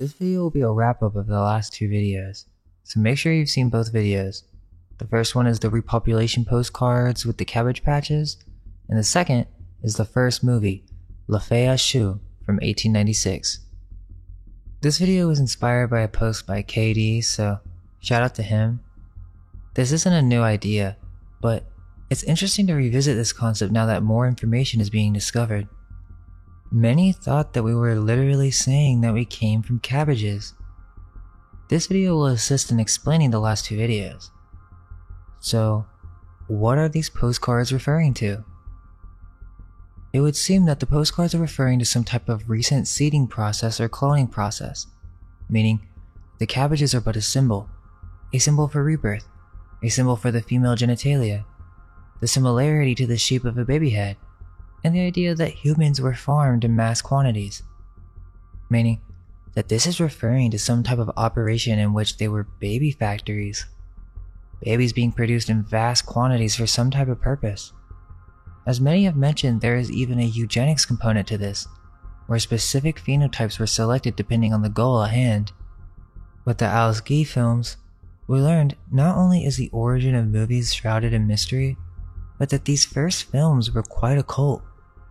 This video will be a wrap up of the last two videos, so make sure you've seen both videos. The first one is the repopulation postcards with the cabbage patches, and the second is the first movie, La Fée aux Choux from 1896. This video was inspired by a post by KD, so shout out to him. This isn't a new idea, but it's interesting to revisit this concept now that more information is being discovered. Many thought that we were literally saying that we came from cabbages. This video will assist in explaining the last two videos. So, what are these postcards referring to? It would seem that the postcards are referring to some type of recent seeding process or cloning process, meaning the cabbages are but a symbol for rebirth, a symbol for the female genitalia, the similarity to the shape of a baby head, and the idea that humans were farmed in mass quantities, meaning that this is referring to some type of operation in which they were baby factories, babies being produced in vast quantities for some type of purpose. As many have mentioned, there is even a eugenics component to this, where specific phenotypes were selected depending on the goal at hand. With the Alice Guy films, we learned not only is the origin of movies shrouded in mystery, but that these first films were quite occult,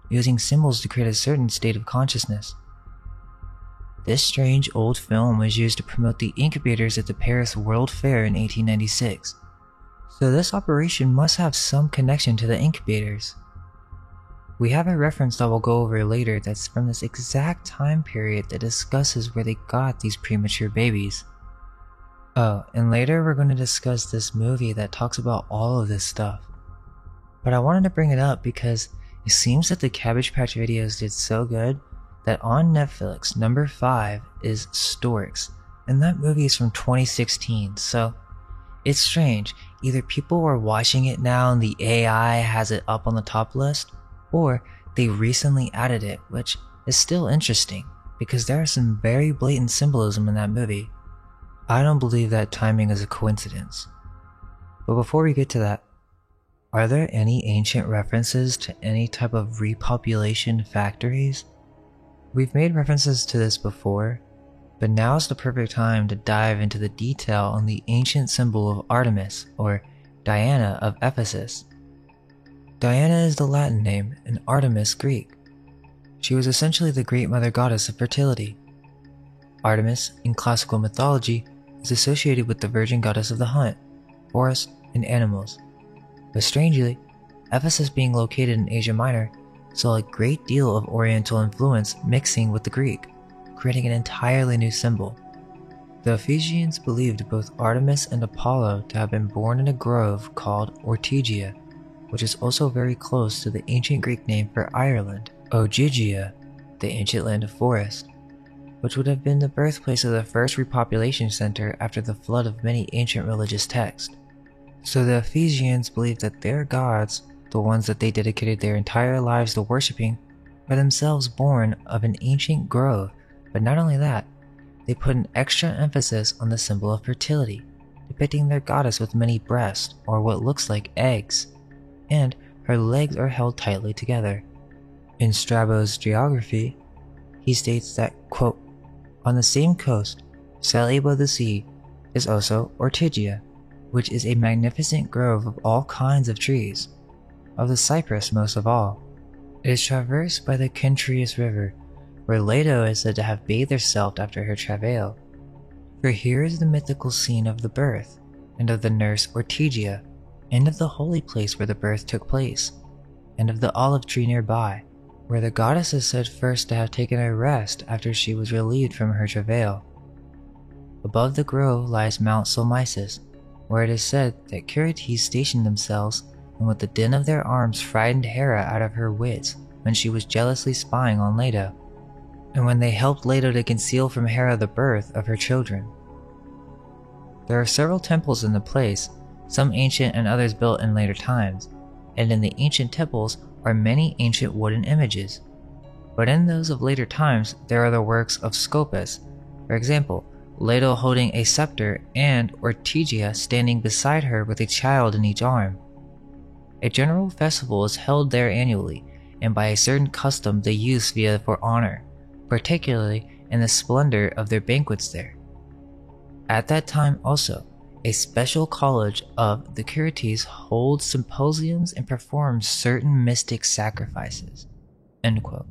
using symbols to create a certain state of consciousness. This strange old film was used to promote the incubators at the Paris World Fair in 1896, so this operation must have some connection to the incubators. We have a reference that we'll go over later that's from this exact time period that discusses where they got these premature babies. Oh, and later we're going to discuss this movie that talks about all of this stuff. But I wanted to bring it up because it seems that the Cabbage Patch videos did so good that on Netflix, number 5 is Storks, and that movie is from 2016, so it's strange. Either people are watching it now and the AI has it up on the top list, or they recently added it, which is still interesting because there is some very blatant symbolism in that movie. I don't believe that timing is a coincidence. But before we get to that, are there any ancient references to any type of repopulation factories? We've made references to this before, but now is the perfect time to dive into the detail on the ancient symbol of Artemis, or Diana of Ephesus. Diana is the Latin name and Artemis Greek. She was essentially the great mother goddess of fertility. Artemis, in classical mythology, is associated with the virgin goddess of the hunt, forest, and animals. But strangely, Ephesus being located in Asia Minor saw a great deal of Oriental influence mixing with the Greek, creating an entirely new symbol. The Ephesians believed both Artemis and Apollo to have been born in a grove called Ortygia, which is also very close to the ancient Greek name for Ireland, Ogygia, the ancient land of forest, which would have been the birthplace of the first repopulation center after the flood of many ancient religious texts. So the Ephesians believed that their gods, the ones that they dedicated their entire lives to worshipping, were themselves born of an ancient grove, but not only that, they put an extra emphasis on the symbol of fertility, depicting their goddess with many breasts, or what looks like eggs, and her legs are held tightly together. In Strabo's geography, he states that, quote, on the same coast, slightly above the sea, is also Ortygia, which is a magnificent grove of all kinds of trees, of the cypress most of all. It is traversed by the Kentrius River, where Leto is said to have bathed herself after her travail. For here is the mythical scene of the birth, and of the nurse Ortygia, and of the holy place where the birth took place, and of the olive tree nearby, where the goddess is said first to have taken a rest after she was relieved from her travail. Above the grove lies Mount Solmisus, where it is said that Curetes stationed themselves and with the din of their arms frightened Hera out of her wits when she was jealously spying on Leto, and when they helped Leto to conceal from Hera the birth of her children. There are several temples in the place, some ancient and others built in later times, and in the ancient temples are many ancient wooden images. But in those of later times there are the works of Scopas, for example, Leto holding a scepter and Ortygia standing beside her with a child in each arm. A general festival is held there annually, and by a certain custom they use Svea for honor, particularly and the splendor of their banquets there. At that time also, a special college of the Curetes holds symposiums and performs certain mystic sacrifices." End quote.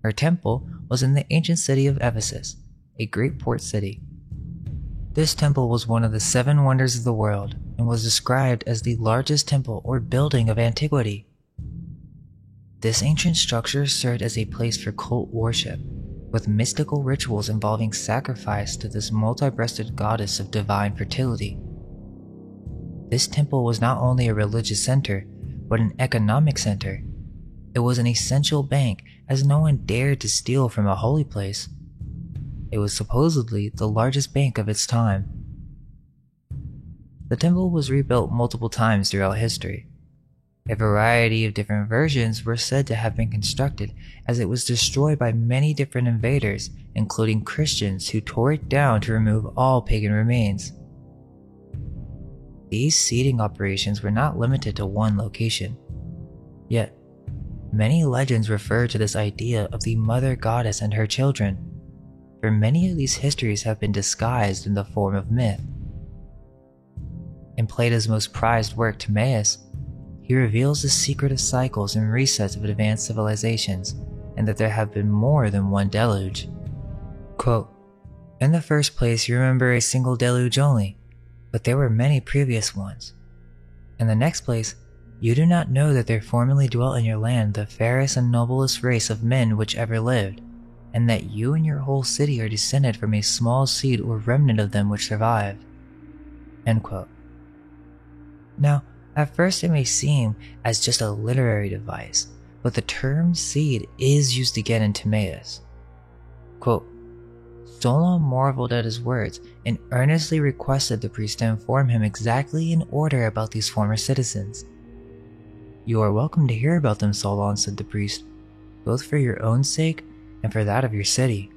Her temple was in the ancient city of Ephesus, a great port city. This temple was one of the 7 wonders of the world and was described as the largest temple or building of antiquity. This ancient structure served as a place for cult worship, with mystical rituals involving sacrifice to this multi-breasted goddess of divine fertility. This temple was not only a religious center, but an economic center. It was an essential bank, as no one dared to steal from a holy place. It was supposedly the largest bank of its time. The temple was rebuilt multiple times throughout history. A variety of different versions were said to have been constructed, as it was destroyed by many different invaders, including Christians who tore it down to remove all pagan remains. These seeding operations were not limited to one location. Yet, many legends refer to this idea of the mother goddess and her children, for many of these histories have been disguised in the form of myth. In Plato's most prized work, Timaeus, he reveals the secret of cycles and resets of advanced civilizations, and that there have been more than one deluge. Quote, "In the first place, you remember a single deluge only, but there were many previous ones. In the next place, you do not know that there formerly dwelt in your land the fairest and noblest race of men which ever lived, and that you and your whole city are descended from a small seed or remnant of them which survived." End quote. Now, at first it may seem as just a literary device, but the term seed is used again in Timaeus. Quote, "Solon marveled at his words and earnestly requested the priest to inform him exactly in order about these former citizens. 'You are welcome to hear about them, Solon,' said the priest, 'both for your own sake and for that of your city,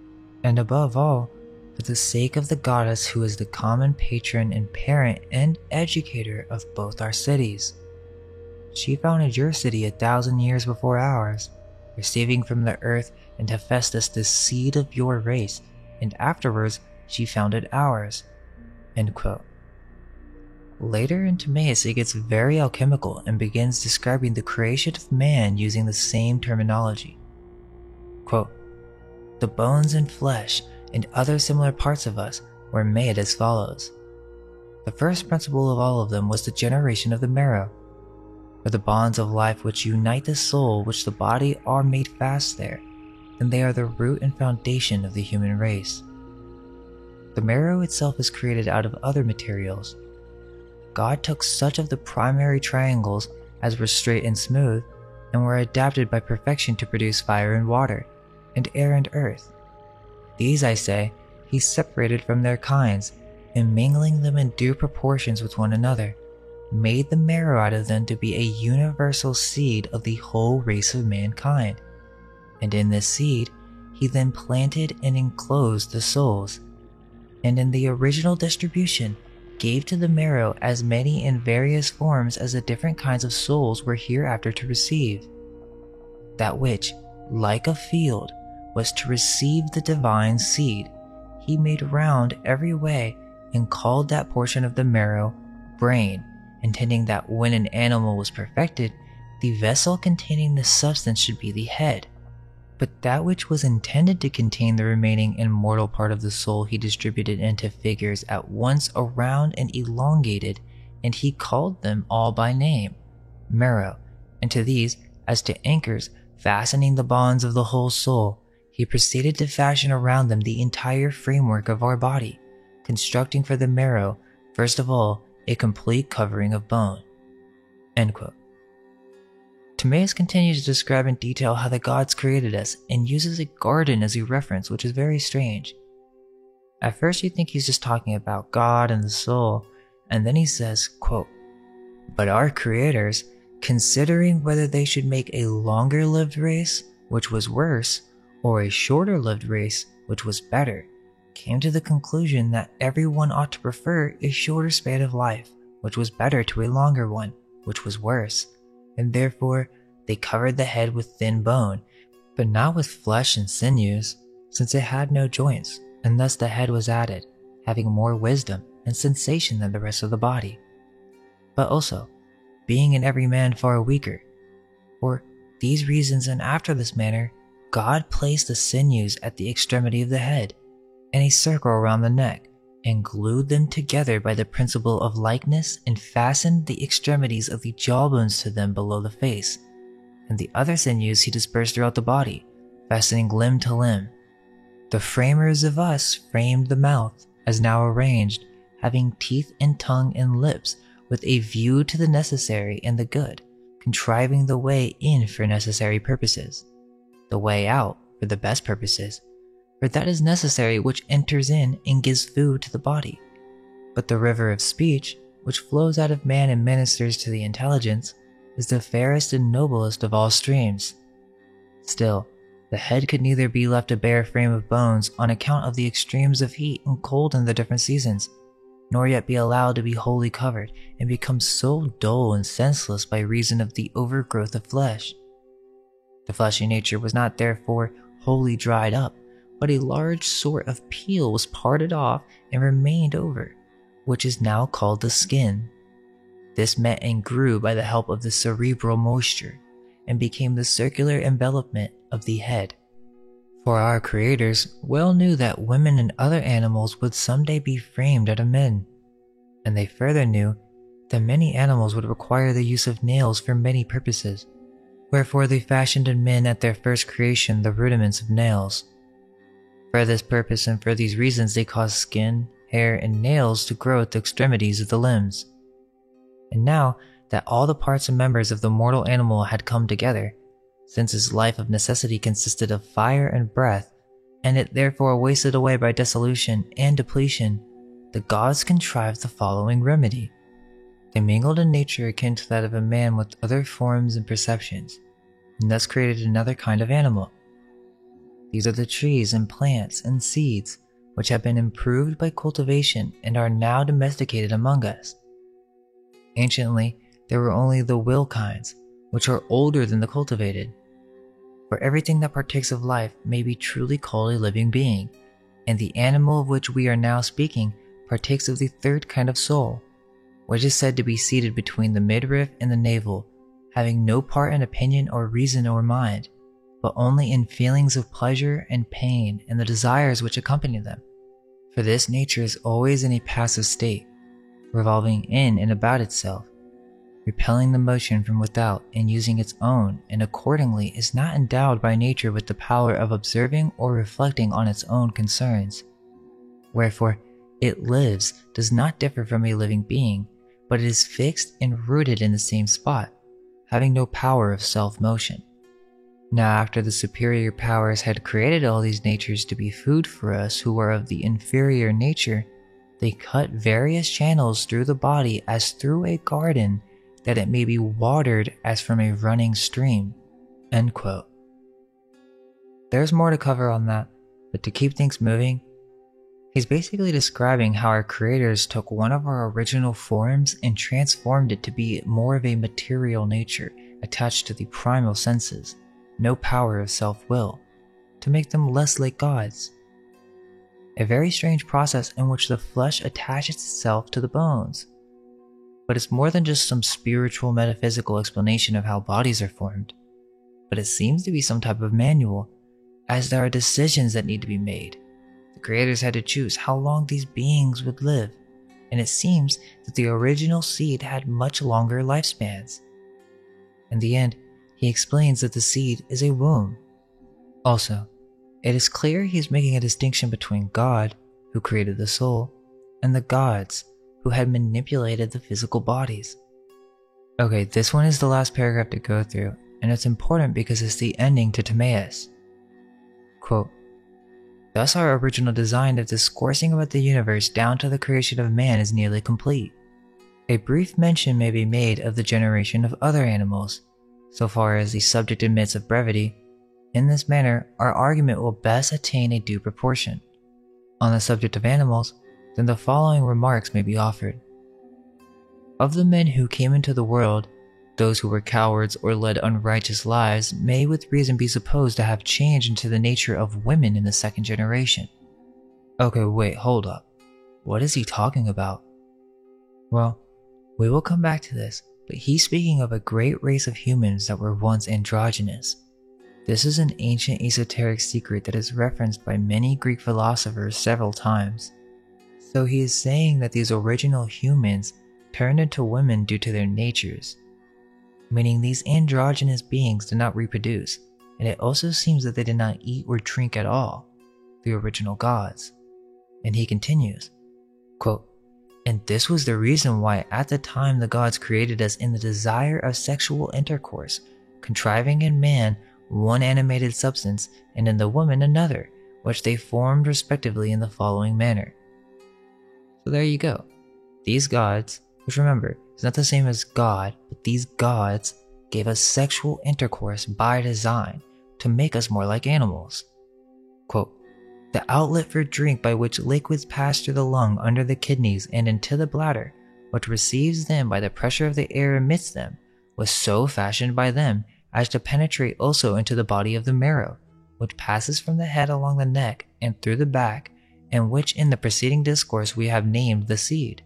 and above all, for the sake of the goddess who is the common patron and parent and educator of both our cities. She founded your city 1,000 years before ours, receiving from the earth and Hephaestus the seed of your race, and afterwards she founded ours." End quote. Later in Timaeus it gets very alchemical and begins describing the creation of man using the same terminology. Quote, "The bones and flesh and other similar parts of us were made as follows. The first principle of all of them was the generation of the marrow. For the bonds of life which unite the soul which the body are made fast there, and they are the root and foundation of the human race. The marrow itself is created out of other materials. God took such of the primary triangles as were straight and smooth, and were adapted by perfection to produce fire and water, and air and earth. These, I say, he separated from their kinds, and mingling them in due proportions with one another, made the marrow out of them to be a universal seed of the whole race of mankind. And in this seed, he then planted and enclosed the souls, and in the original distribution, gave to the marrow as many and various forms as the different kinds of souls were hereafter to receive. That which, like a field, was to receive the divine seed, he made round every way and called that portion of the marrow brain, intending that when an animal was perfected, the vessel containing the substance should be the head. But that which was intended to contain the remaining immortal part of the soul he distributed into figures at once around and elongated, and he called them all by name, marrow, and to these, as to anchors fastening the bonds of the whole soul, he proceeded to fashion around them the entire framework of our body, constructing for the marrow, first of all, a complete covering of bone." End quote. Timaeus continues to describe in detail how the gods created us and uses a garden as a reference, which is very strange. At first you think he's just talking about God and the soul, and then he says, quote, "But our creators, considering whether they should make a longer-lived race, which was worse, or a shorter-lived race, which was better, came to the conclusion that everyone ought to prefer a shorter span of life, which was better, to a longer one, which was worse, and therefore they covered the head with thin bone, but not with flesh and sinews, since it had no joints, and thus the head was added, having more wisdom and sensation than the rest of the body. But also, being in every man far weaker. For these reasons and after this manner, God placed the sinews at the extremity of the head, and a circle around the neck, and glued them together by the principle of likeness, and fastened the extremities of the jawbones to them below the face, and the other sinews he dispersed throughout the body, fastening limb to limb. The framers of us framed the mouth, as now arranged, having teeth and tongue and lips, with a view to the necessary and the good, contriving the way in for necessary purposes, the way out for the best purposes, for that is necessary which enters in and gives food to the body. But the river of speech, which flows out of man and ministers to the intelligence, is the fairest and noblest of all streams. Still, the head could neither be left a bare frame of bones on account of the extremes of heat and cold in the different seasons, nor yet be allowed to be wholly covered and become so dull and senseless by reason of the overgrowth of flesh. The fleshy nature was not therefore wholly dried up, but a large sort of peel was parted off and remained over, which is now called the skin. This met and grew by the help of the cerebral moisture, and became the circular envelopment of the head. For our creators well knew that women and other animals would someday be framed out of men, and they further knew that many animals would require the use of nails for many purposes, wherefore they fashioned in men at their first creation the rudiments of nails. For this purpose and for these reasons they caused skin, hair, and nails to grow at the extremities of the limbs. And now that all the parts and members of the mortal animal had come together, since his life of necessity consisted of fire and breath, and it therefore wasted away by dissolution and depletion, the gods contrived the following remedy. They mingled a nature akin to that of a man with other forms and perceptions, and thus created another kind of animal. These are the trees and plants and seeds which have been improved by cultivation and are now domesticated among us. Anciently, there were only the will kinds, which are older than the cultivated. For everything that partakes of life may be truly called a living being, and the animal of which we are now speaking partakes of the third kind of soul, which is said to be seated between the midriff and the navel, having no part in opinion or reason or mind, but only in feelings of pleasure and pain and the desires which accompany them. For this nature is always in a passive state, revolving in and about itself, repelling the motion from without and using its own, and accordingly is not endowed by nature with the power of observing or reflecting on its own concerns. Wherefore, it lives does not differ from a living being, but it is fixed and rooted in the same spot, having no power of self-motion. Now after the superior powers had created all these natures to be food for us who are of the inferior nature, they cut various channels through the body as through a garden, that it may be watered as from a running stream." End quote. There's more to cover on that, but to keep things moving, he's basically describing how our creators took one of our original forms and transformed it to be more of a material nature attached to the primal senses, no power of self-will, to make them less like gods. A very strange process in which the flesh attaches itself to the bones. But it's more than just some spiritual metaphysical explanation of how bodies are formed, but it seems to be some type of manual, as there are decisions that need to be made. The creators had to choose how long these beings would live, and it seems that the original seed had much longer lifespans. In the end, he explains that the seed is a womb. Also, it is clear he's making a distinction between God, who created the soul, and the gods, who had manipulated the physical bodies. Okay, this one is the last paragraph to go through, and it's important because it's the ending to Timaeus. Quote, "Thus our original design of discoursing about the universe down to the creation of man is nearly complete. A brief mention may be made of the generation of other animals, so far as the subject admits of brevity. In this manner, our argument will best attain a due proportion. On the subject of animals, then the following remarks may be offered. Of the men who came into the world, Those who were cowards or led unrighteous lives may with reason be supposed to have changed into the nature of women in the second generation. Okay, wait, hold up. What is he talking about? Well, we will come back to this, but he's speaking of a great race of humans that were once androgynous. This is an ancient esoteric secret that is referenced by many Greek philosophers several times. So he is saying that these original humans turned into women due to their natures, meaning these androgynous beings did not reproduce, and it also seems that they did not eat or drink at all, the original gods. And he continues, quote, "And this was the reason why at the time the gods created us in the desire of sexual intercourse, contriving in man one animated substance and in the woman another, which they formed respectively in the following manner." So there you go. These gods, which remember, is not the same as God, but these gods gave us sexual intercourse by design to make us more like animals. Quote, "The outlet for drink by which liquids pass through the lung under the kidneys and into the bladder, which receives them by the pressure of the air amidst them, was so fashioned by them as to penetrate also into the body of the marrow, which passes from the head along the neck and through the back, and which in the preceding discourse we have named the seed.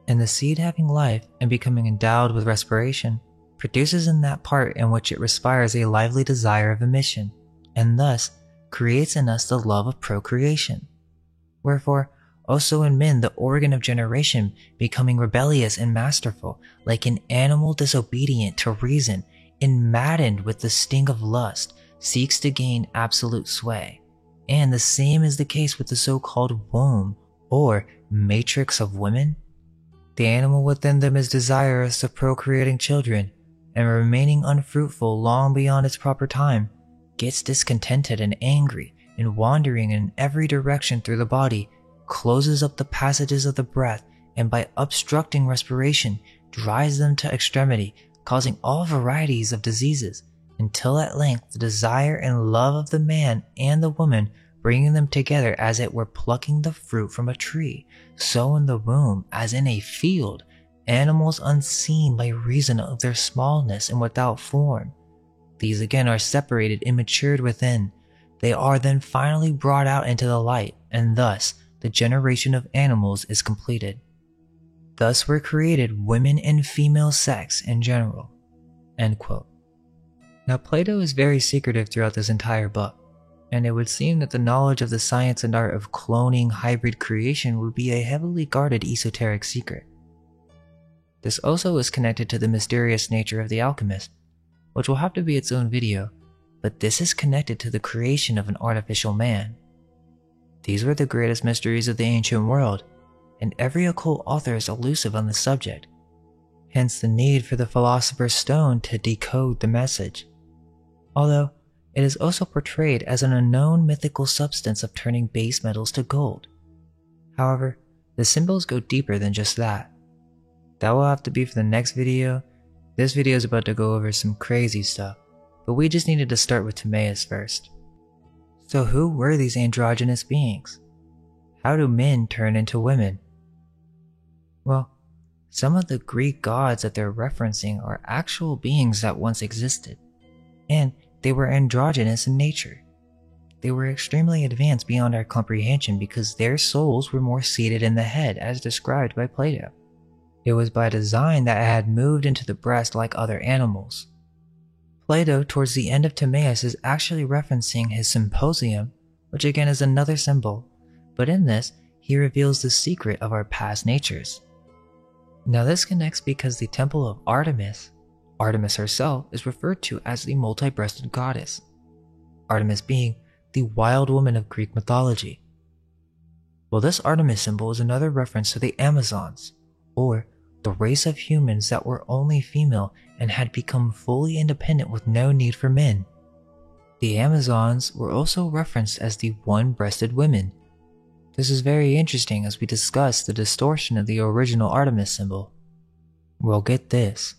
And the seed having life and becoming endowed with respiration, produces in that part in which it respires a lively desire of emission, and thus creates in us the love of procreation. Wherefore, also in men the organ of generation becoming rebellious and masterful, like an animal disobedient to reason, and maddened with the sting of lust, seeks to gain absolute sway. And the same is the case with the so-called womb, or matrix of women. The animal within them is desirous of procreating children, and remaining unfruitful long beyond its proper time, gets discontented and angry, and wandering in every direction through the body, closes up the passages of the breath, and by obstructing respiration, drives them to extremity, causing all varieties of diseases, until at length the desire and love of the man and the woman, bringing them together as it were plucking the fruit from a tree, so in the womb as in a field, animals unseen by reason of their smallness and without form. These again are separated and matured within. They are then finally brought out into the light, and thus the generation of animals is completed. Thus were created women and female sex in general." End quote. Now Plato is very secretive throughout this entire book, and it would seem that the knowledge of the science and art of cloning hybrid creation would be a heavily guarded esoteric secret. This also is connected to the mysterious nature of the alchemist, which will have to be its own video, but this is connected to the creation of an artificial man. These were the greatest mysteries of the ancient world, and every occult author is elusive on the subject, hence the need for the philosopher's stone to decode the message. Although, it is also portrayed as an unknown mythical substance of turning base metals to gold. However, the symbols go deeper than just that. That will have to be for the next video. This video is about to go over some crazy stuff, but we just needed to start with Timaeus first. So who were these androgynous beings? How do men turn into women? Well, some of the Greek gods that they're referencing are actual beings that once existed, and they were androgynous in nature. They were extremely advanced beyond our comprehension because their souls were more seated in the head as described by Plato. It was by design that it had moved into the breast like other animals. Plato, towards the end of Timaeus, is actually referencing his symposium, which again is another symbol, but in this, he reveals the secret of our past natures. Now this connects because the temple of Artemis herself, is referred to as the multi-breasted goddess, Artemis being the wild woman of Greek mythology. Well, this Artemis symbol is another reference to the Amazons, or the race of humans that were only female and had become fully independent with no need for men. The Amazons were also referenced as the one-breasted women. This is very interesting as we discuss the distortion of the original Artemis symbol. Well, get this.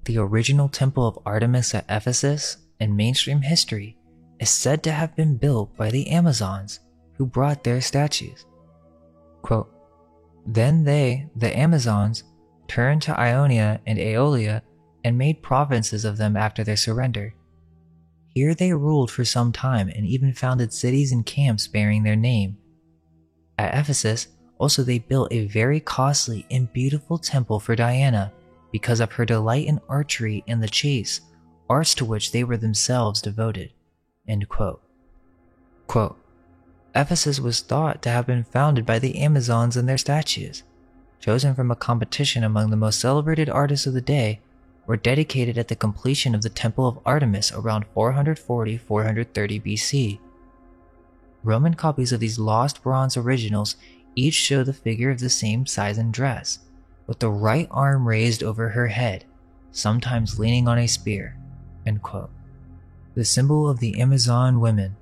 The original temple of Artemis at Ephesus in mainstream history is said to have been built by the Amazons who brought their statues. Quote, "Then they, the Amazons, turned to Ionia and Aeolia and made provinces of them after their surrender. Here they ruled for some time and even founded cities and camps bearing their name. At Ephesus, also they built a very costly and beautiful temple for Diana because of her delight in archery and the chase, arts to which they were themselves devoted." End quote. Quote, "Ephesus was thought to have been founded by the Amazons and their statues, chosen from a competition among the most celebrated artists of the day, were dedicated at the completion of the Temple of Artemis around 440–430 BC. Roman copies of these lost bronze originals each show the figure of the same size and dress, with the right arm raised over her head, sometimes leaning on a spear." End quote. The symbol of the Amazon women,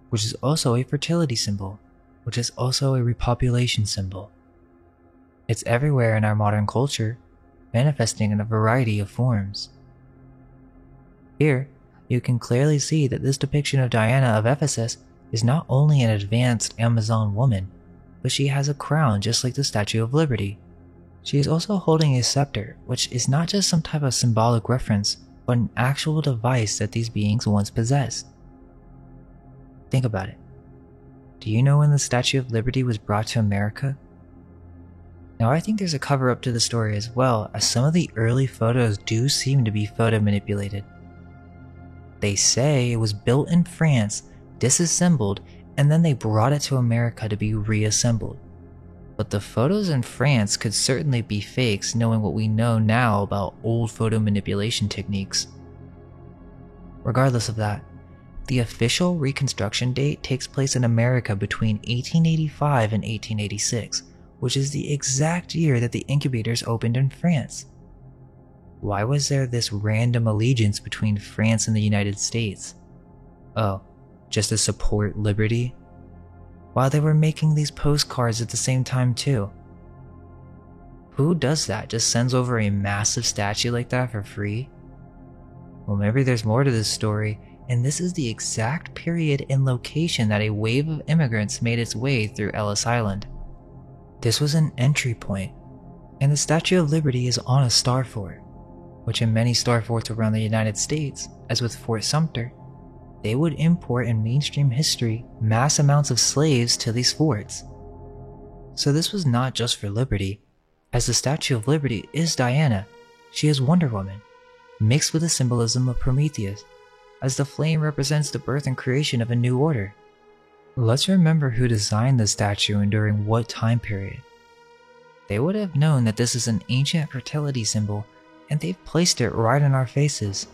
which is also a fertility symbol, which is also a repopulation symbol. It's everywhere in our modern culture, manifesting in a variety of forms. Here, you can clearly see that this depiction of Diana of Ephesus is not only an advanced Amazon woman, but she has a crown just like the Statue of Liberty. She is also holding a scepter, which is not just some type of symbolic reference, but an actual device that these beings once possessed. Think about it. Do you know when the Statue of Liberty was brought to America? Now, I think there's a cover-up to the story as well, as some of the early photos do seem to be photo manipulated. They say it was built in France, disassembled, and then they brought it to America to be reassembled. But the photos in France could certainly be fakes, knowing what we know now about old photo manipulation techniques. Regardless of that, the official reconstruction date takes place in America between 1885 and 1886, which is the exact year that the incubators opened in France. Why was there this random allegiance between France and the United States? Oh, just to support liberty? While they were making these postcards at the same time too. Who does that? Just sends over a massive statue like that for free? Well, maybe there's more to this story, and this is the exact period and location that a wave of immigrants made its way through Ellis Island. This was an entry point, and the Statue of Liberty is on a star fort, which in many star forts around the United States, as with Fort Sumter, they would import in mainstream history mass amounts of slaves to these forts. So this was not just for liberty, as the Statue of Liberty is Diana, she is Wonder Woman, mixed with the symbolism of Prometheus, as the flame represents the birth and creation of a new order. Let's remember who designed the statue and during what time period. They would have known that this is an ancient fertility symbol, and they've placed it right in our faces.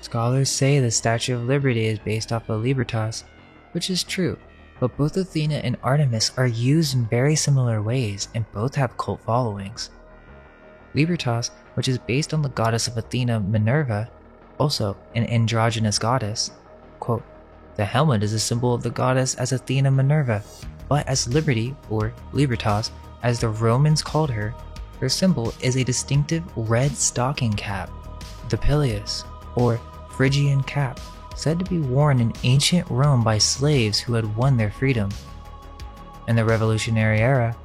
Scholars say the Statue of Liberty is based off of Libertas, which is true, but both Athena and Artemis are used in very similar ways and both have cult followings. Libertas, which is based on the goddess of Athena, Minerva, also an androgynous goddess. Quote, "The helmet is a symbol of the goddess as Athena Minerva, but as Liberty, or Libertas, as the Romans called her, her symbol is a distinctive red stocking cap, the pileus, or Phrygian cap, said to be worn in ancient Rome by slaves who had won their freedom. In the Revolutionary era,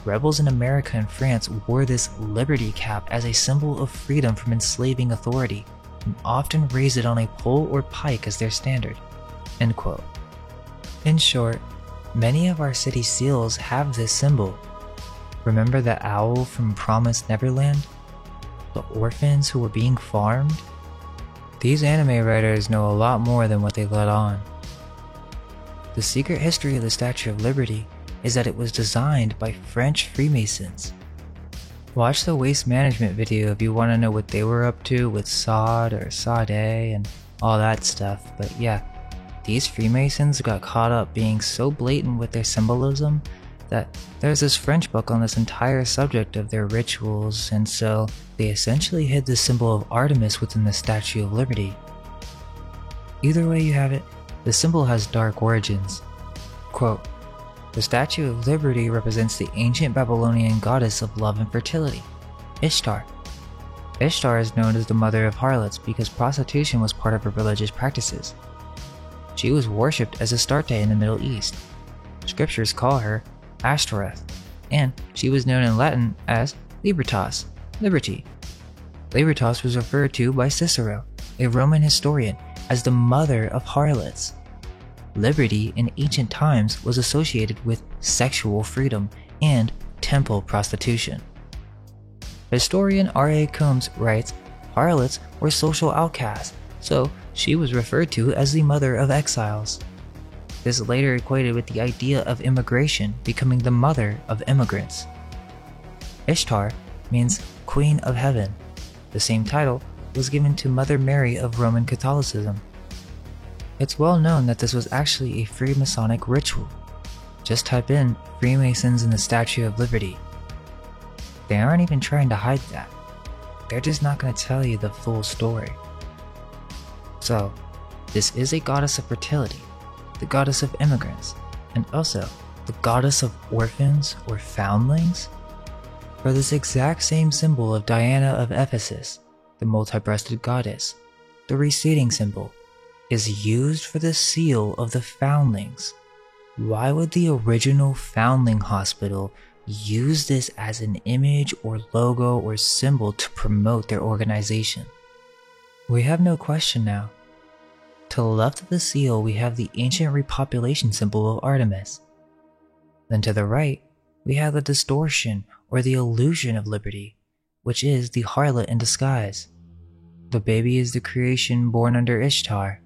rebels in America and France wore this liberty cap as a symbol of freedom from enslaving authority, and often raised it on a pole or pike as their standard." End quote. In short, many of our city seals have this symbol. Remember the owl from Promised Neverland? The orphans who were being farmed? These anime writers know a lot more than what they let on. The secret history of the Statue of Liberty is that it was designed by French Freemasons. Watch the waste management video if you want to know what they were up to with Sod or Sade and all that stuff, but yeah, these Freemasons got caught up being so blatant with their symbolism that there's this French book on this entire subject of their rituals, and so they essentially hid the symbol of Artemis within the Statue of Liberty. Either way you have it, the symbol has dark origins. Quote, "The Statue of Liberty represents the ancient Babylonian goddess of love and fertility, Ishtar. Ishtar is known as the mother of harlots because prostitution was part of her religious practices. She was worshipped as Astarte in the Middle East. Scriptures call her Ashtoreth, and she was known in Latin as Libertas, liberty. Libertas was referred to by Cicero, a Roman historian, as the mother of harlots. Liberty in ancient times was associated with sexual freedom and temple prostitution. Historian R.A. Combs writes, harlots were social outcasts, so she was referred to as the mother of exiles. This later equated with the idea of immigration becoming the mother of immigrants. Ishtar means Queen of Heaven. The same title was given to Mother Mary of Roman Catholicism. It's well known that this was actually a Freemasonic ritual. Just type in Freemasons and the Statue of Liberty. They aren't even trying to hide that. They're just not going to tell you the full story. So, this is a goddess of fertility, the goddess of immigrants, and also the goddess of orphans or foundlings? For this exact same symbol of Diana of Ephesus, the multi-breasted goddess, the receding symbol, is used for the seal of the foundlings. Why would the original foundling hospital use this as an image or logo or symbol to promote their organization? We have no question now. To the left of the seal we have the ancient repopulation symbol of Artemis. Then to the right we have the distortion or the illusion of liberty, which is the harlot in disguise. The baby is the creation born under Ishtar.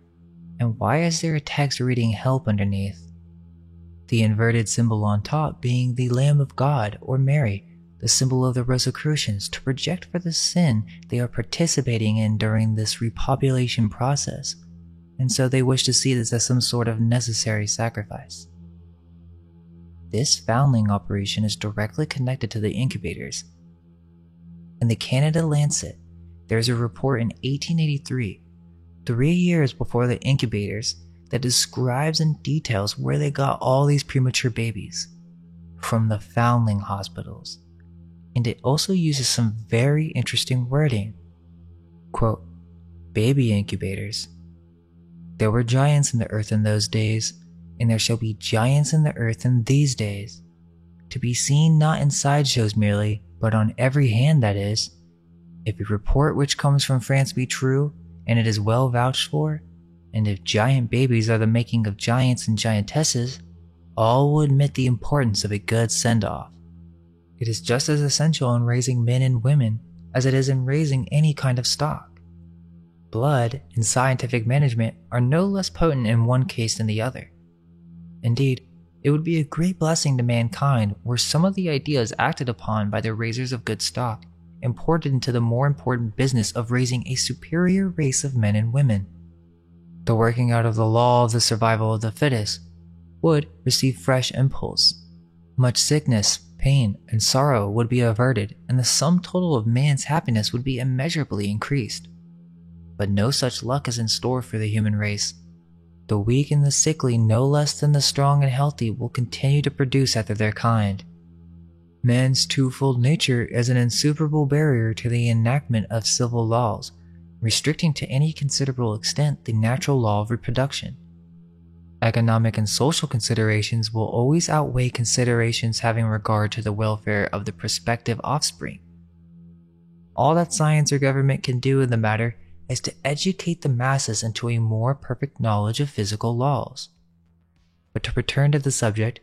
And why is there a text reading help underneath? The inverted symbol on top being the Lamb of God or Mary, the symbol of the Rosicrucians, to project for the sin they are participating in during this repopulation process, and so they wish to see this as some sort of necessary sacrifice. This foundling operation is directly connected to the incubators. In the Canada Lancet, there is a report in 1883, 3 years before the incubators, that describes and details where they got all these premature babies, from the foundling hospitals. And it also uses some very interesting wording. Quote, baby incubators. There were giants in the earth in those days, and there shall be giants in the earth in these days, to be seen not in sideshows merely, but on every hand, that is. If a report which comes from France be true, and it is well vouched for, and if giant babies are the making of giants and giantesses, all will admit the importance of a good send-off. It is just as essential in raising men and women as it is in raising any kind of stock. Blood and scientific management are no less potent in one case than the other. Indeed, it would be a great blessing to mankind were some of the ideas acted upon by the raisers of good stock imported into the more important business of raising a superior race of men and women. The working out of the law of the survival of the fittest would receive fresh impulse. Much sickness, pain, and sorrow would be averted, and the sum total of man's happiness would be immeasurably increased. But no such luck is in store for the human race. The weak and the sickly, no less than the strong and healthy, will continue to produce after their kind. Man's twofold nature is an insuperable barrier to the enactment of civil laws, restricting to any considerable extent the natural law of reproduction. Economic and social considerations will always outweigh considerations having regard to the welfare of the prospective offspring. All that science or government can do in the matter is to educate the masses into a more perfect knowledge of physical laws. But to return to the subject,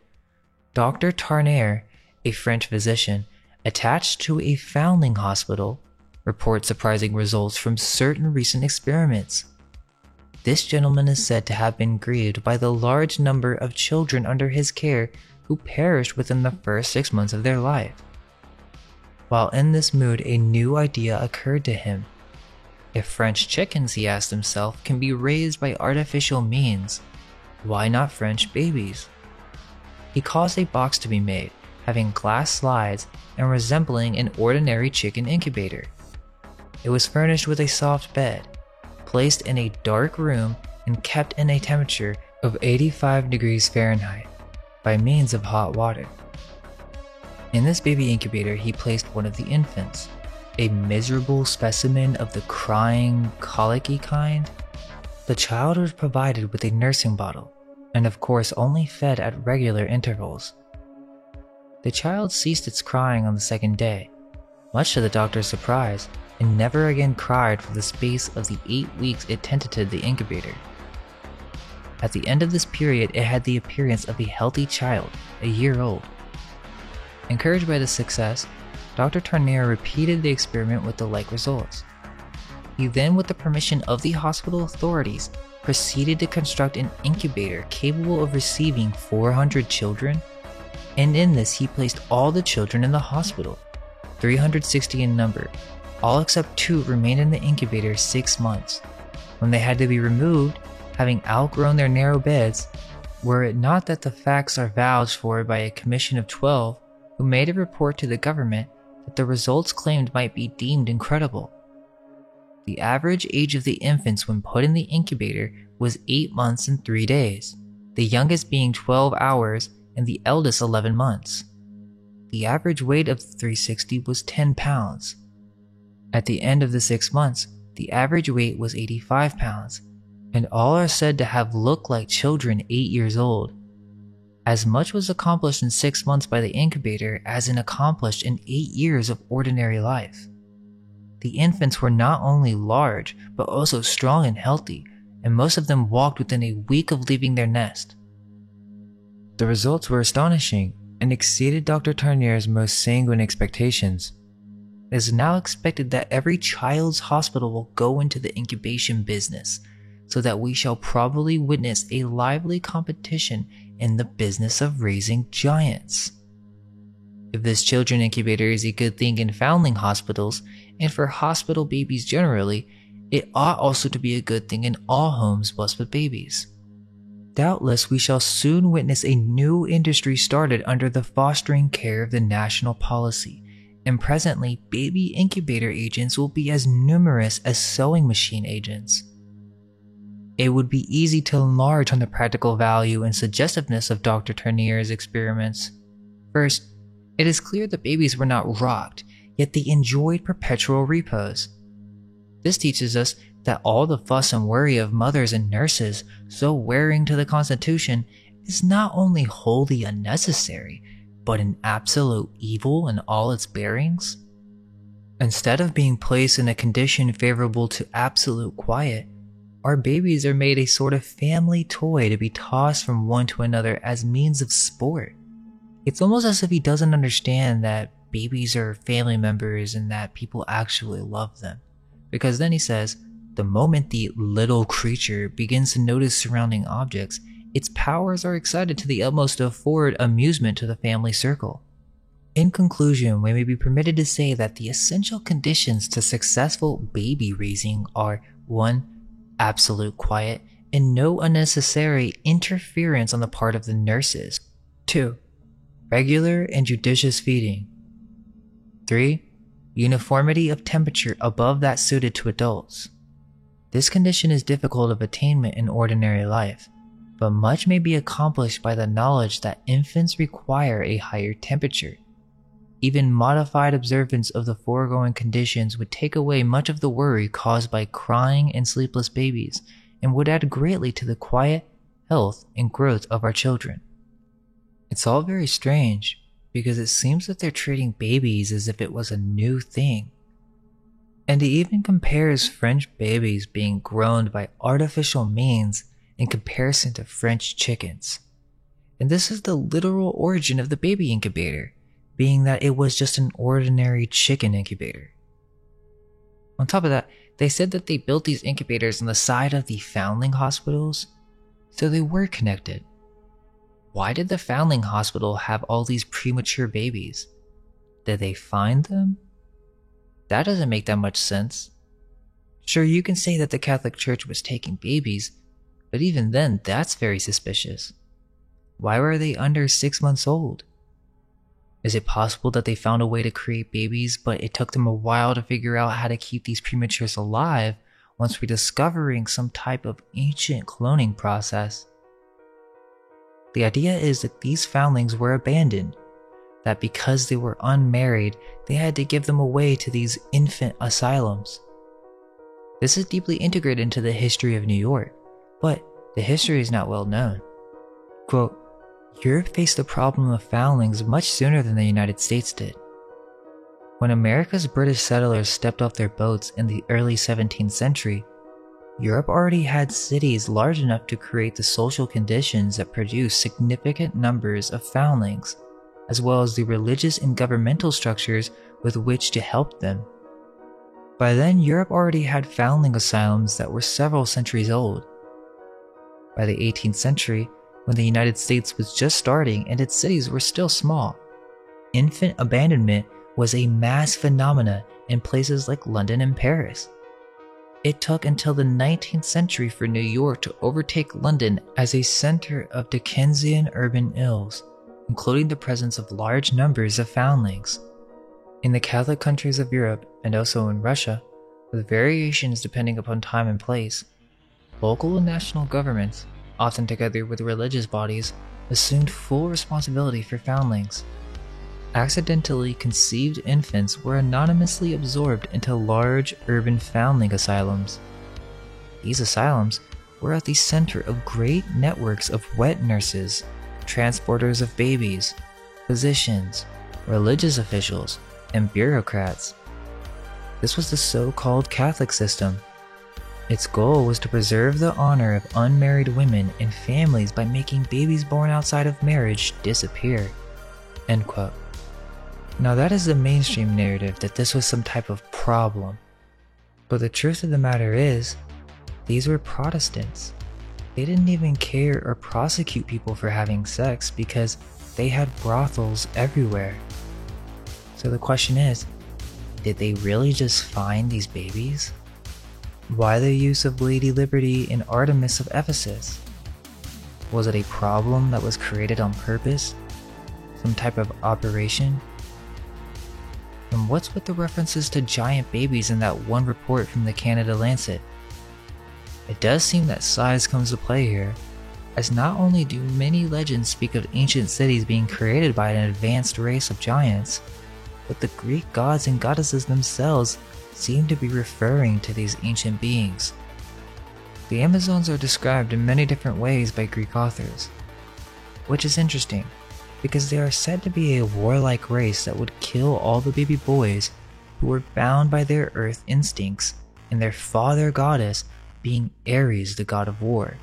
Dr. Tarnier, a French physician attached to a foundling hospital, reports surprising results from certain recent experiments. This gentleman is said to have been grieved by the large number of children under his care who perished within the first 6 months of their life. While in this mood, a new idea occurred to him. If French chickens, he asked himself, can be raised by artificial means, why not French babies? He caused a box to be made, having glass slides and resembling an ordinary chicken incubator. It was furnished with a soft bed, placed in a dark room and kept in a temperature of 85 degrees Fahrenheit by means of hot water. In this baby incubator he placed one of the infants, a miserable specimen of the crying, colicky kind. The child was provided with a nursing bottle, and of course only fed at regular intervals. The child ceased its crying on the second day. Much to the doctor's surprise, and never again cried for the space of the 8 weeks it tenanted the incubator. At the end of this period, it had the appearance of a healthy child, a year old. Encouraged by this success, Dr. Tarnier repeated the experiment with the like results. He then, with the permission of the hospital authorities, proceeded to construct an incubator capable of receiving 400 children, and in this he placed all the children in the hospital, 360 in number. All except 2 remained in the incubator 6 months, when they had to be removed, having outgrown their narrow beds, were it not that the facts are vouched for by a commission of 12 who made a report to the government that the results claimed might be deemed incredible. The average age of the infants when put in the incubator was 8 months and 3 days, the youngest being 12 hours and the eldest 11 months. The average weight of the 360 was 10 pounds. At the end of the 6 months, the average weight was 85 pounds, and all are said to have looked like children 8 years old. As much was accomplished in 6 months by the incubator as accomplished in 8 years of ordinary life. The infants were not only large, but also strong and healthy, and most of them walked within a week of leaving their nest. The results were astonishing and exceeded Dr. Tarnier's most sanguine expectations. It is now expected that every child's hospital will go into the incubation business, so that we shall probably witness a lively competition in the business of raising giants. If this children incubator is a good thing in foundling hospitals, and for hospital babies generally, it ought also to be a good thing in all homes blessed with babies. Doubtless we shall soon witness a new industry started under the fostering care of the national policy, and presently baby incubator agents will be as numerous as sewing machine agents. It would be easy to enlarge on the practical value and suggestiveness of Dr. Tarnier's experiments. First, it is clear the babies were not rocked, yet they enjoyed perpetual repose. This teaches us that all the fuss and worry of mothers and nurses, so wearing to the constitution, is not only wholly unnecessary, but an absolute evil in all its bearings. Instead of being placed in a condition favorable to absolute quiet, our babies are made a sort of family toy to be tossed from one to another as means of sport. It's almost as if he doesn't understand that babies are family members and that people actually love them. Because then he says, the moment the little creature begins to notice surrounding objects, its powers are excited to the utmost to afford amusement to the family circle. In conclusion, we may be permitted to say that the essential conditions to successful baby raising are 1. Absolute quiet and no unnecessary interference on the part of the nurses. 2. Regular and judicious feeding. 3. Uniformity of temperature above that suited to adults. This condition is difficult of attainment in ordinary life, but much may be accomplished by the knowledge that infants require a higher temperature. Even modified observance of the foregoing conditions would take away much of the worry caused by crying and sleepless babies, and would add greatly to the quiet, health, and growth of our children. It's all very strange, because it seems that they're treating babies as if it was a new thing. And he even compares French babies being grown by artificial means in comparison to French chickens. And this is the literal origin of the baby incubator, being that it was just an ordinary chicken incubator. On top of that, they said that they built these incubators on the side of the foundling hospitals, so they were connected. Why did the foundling hospital have all these premature babies? Did they find them? That doesn't make that much sense. Sure, you can say that the Catholic Church was taking babies, but even then, that's very suspicious. Why were they under 6 months old? Is it possible that they found a way to create babies, but it took them a while to figure out how to keep these prematures alive once rediscovering some type of ancient cloning process? The idea is that these foundlings were abandoned, that because they were unmarried, they had to give them away to these infant asylums. This is deeply integrated into the history of New York, but the history is not well known. Quote, Europe faced the problem of foundlings much sooner than the United States did. When America's British settlers stepped off their boats in the early 17th century, Europe already had cities large enough to create the social conditions that produced significant numbers of foundlings, as well as the religious and governmental structures with which to help them. By then, Europe already had foundling asylums that were several centuries old. By the 18th century, when the United States was just starting and its cities were still small, infant abandonment was a mass phenomena in places like London and Paris. It took until the 19th century for New York to overtake London as a center of Dickensian urban ills, including the presence of large numbers of foundlings. In the Catholic countries of Europe, and also in Russia, with variations depending upon time and place, local and national governments, often together with religious bodies, assumed full responsibility for foundlings. Accidentally conceived infants were anonymously absorbed into large urban foundling asylums. These asylums were at the center of great networks of wet nurses, transporters of babies, physicians, religious officials, and bureaucrats. This was the so-called Catholic system. Its goal was to preserve the honor of unmarried women and families by making babies born outside of marriage disappear." End quote. Now that is the mainstream narrative, that this was some type of problem. But the truth of the matter is, these were Protestants. They didn't even care or prosecute people for having sex because they had brothels everywhere. So the question is, did they really just find these babies? Why the use of Lady Liberty and Artemis of Ephesus? Was it a problem that was created on purpose? Some type of operation? And what's with the references to giant babies in that one report from the Canada Lancet? It does seem that size comes to play here, as not only do many legends speak of ancient cities being created by an advanced race of giants, but the Greek gods and goddesses themselves seem to be referring to these ancient beings. The Amazons are described in many different ways by Greek authors, which is interesting, because they are said to be a warlike race that would kill all the baby boys who were bound by their earth instincts, and their father goddess being Ares, the god of war.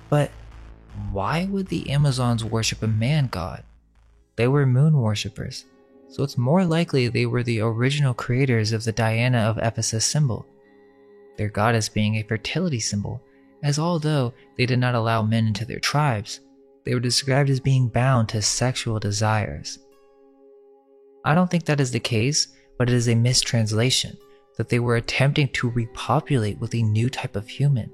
But why would the Amazons worship a man god? They were moon worshippers, so it's more likely they were the original creators of the Diana of Ephesus symbol, their goddess being a fertility symbol, as although they did not allow men into their tribes, they were described as being bound to sexual desires. I don't think that is the case, but it is a mistranslation, that they were attempting to repopulate with a new type of human.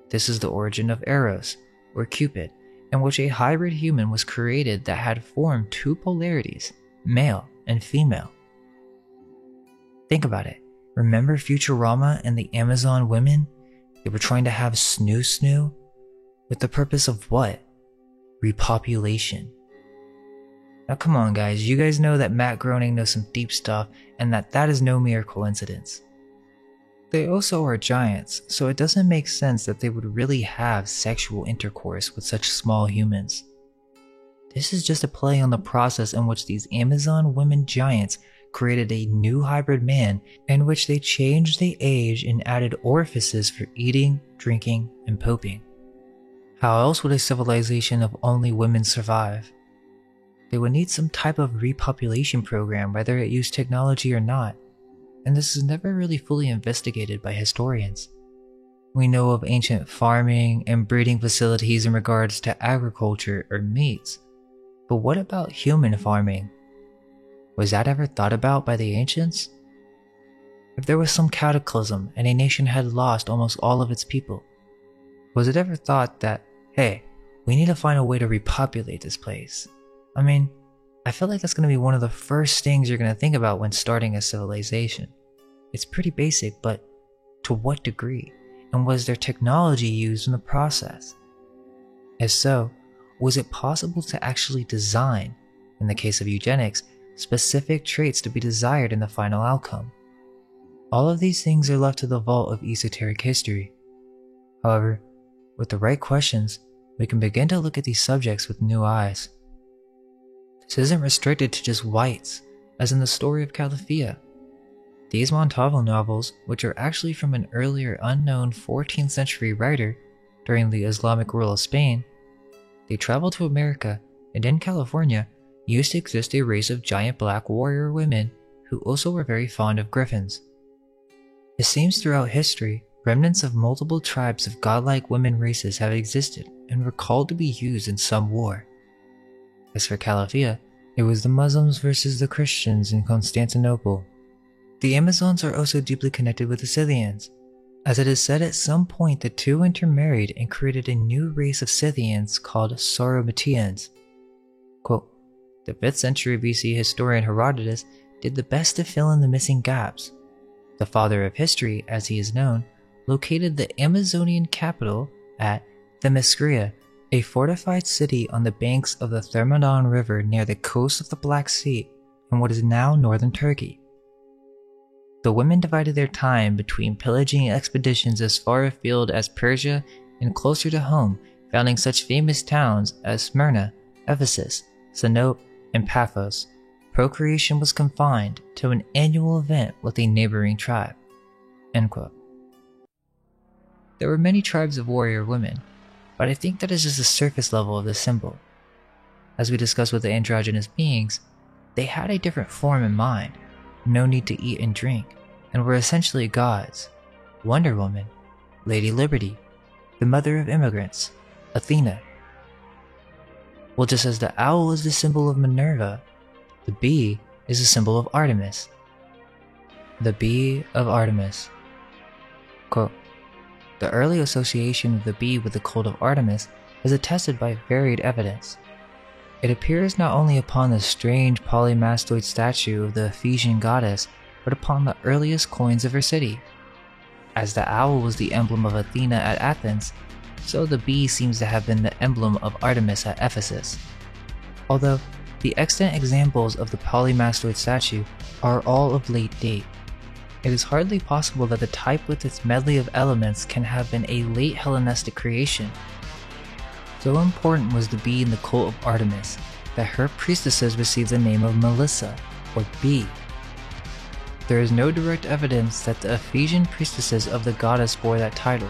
This is the origin of Eros, or Cupid, in which a hybrid human was created that had formed two polarities, male and female. Think about it. Remember Futurama and the Amazon women? They were trying to have snoo, with the purpose of what? Repopulation. Now come on guys, you guys know that Matt Groening knows some deep stuff, and that is no mere coincidence. They also are giants, so it doesn't make sense that they would really have sexual intercourse with such small humans. This is just a play on the process in which these Amazon women giants created a new hybrid man, in which they changed the age and added orifices for eating, drinking, and pooping. How else would a civilization of only women survive? They would need some type of repopulation program, whether it used technology or not, and this is never really fully investigated by historians. We know of ancient farming and breeding facilities in regards to agriculture or meats, but what about human farming? Was that ever thought about by the ancients? If there was some cataclysm and a nation had lost almost all of its people, was it ever thought that, hey, we need to find a way to repopulate this place? I mean, I feel like that's going to be one of the first things you're going to think about when starting a civilization. It's pretty basic, but to what degree? And was there technology used in the process? If so, was it possible to actually design, in the case of eugenics, specific traits to be desired in the final outcome? All of these things are left to the vault of esoteric history. However, with the right questions, we can begin to look at these subjects with new eyes. This isn't restricted to just whites, as in the story of Calafia. These Montalvo novels, which are actually from an earlier unknown 14th century writer during the Islamic rule of Spain, they travel to America, and in California used to exist a race of giant black warrior women who also were very fond of griffins. It seems throughout history, remnants of multiple tribes of godlike women races have existed and were called to be used in some war. As for Calafia, it was the Muslims versus the Christians in Constantinople. The Amazons are also deeply connected with the Scythians, as it is said at some point the two intermarried and created a new race of Scythians called Sauromateans. Quote, the 5th century BC historian Herodotus did the best to fill in the missing gaps. The father of history, as he is known, located the Amazonian capital at Themyscira, a fortified city on the banks of the Thermodon River near the coast of the Black Sea in what is now northern Turkey. The women divided their time between pillaging expeditions as far afield as Persia and closer to home, founding such famous towns as Smyrna, Ephesus, Sinope, and Paphos. Procreation was confined to an annual event with a neighboring tribe. End quote. There were many tribes of warrior women, but I think that is just the surface level of the symbol. As we discussed with the androgynous beings, they had a different form in mind, no need to eat and drink, and were essentially gods. Wonder Woman, Lady Liberty, the mother of immigrants, Athena. Well, just as the owl is the symbol of Minerva, the bee is the symbol of Artemis. The bee of Artemis. Quote, the early association of the bee with the cult of Artemis is attested by varied evidence. It appears not only upon the strange polymastoid statue of the Ephesian goddess, but upon the earliest coins of her city. As the owl was the emblem of Athena at Athens, so the bee seems to have been the emblem of Artemis at Ephesus. Although the extant examples of the polymastoid statue are all of late date, it is hardly possible that the type with its medley of elements can have been a late Hellenistic creation. So important was the bee in the cult of Artemis that her priestesses received the name of Melissa, or bee. There is no direct evidence that the Ephesian priestesses of the goddess bore that title,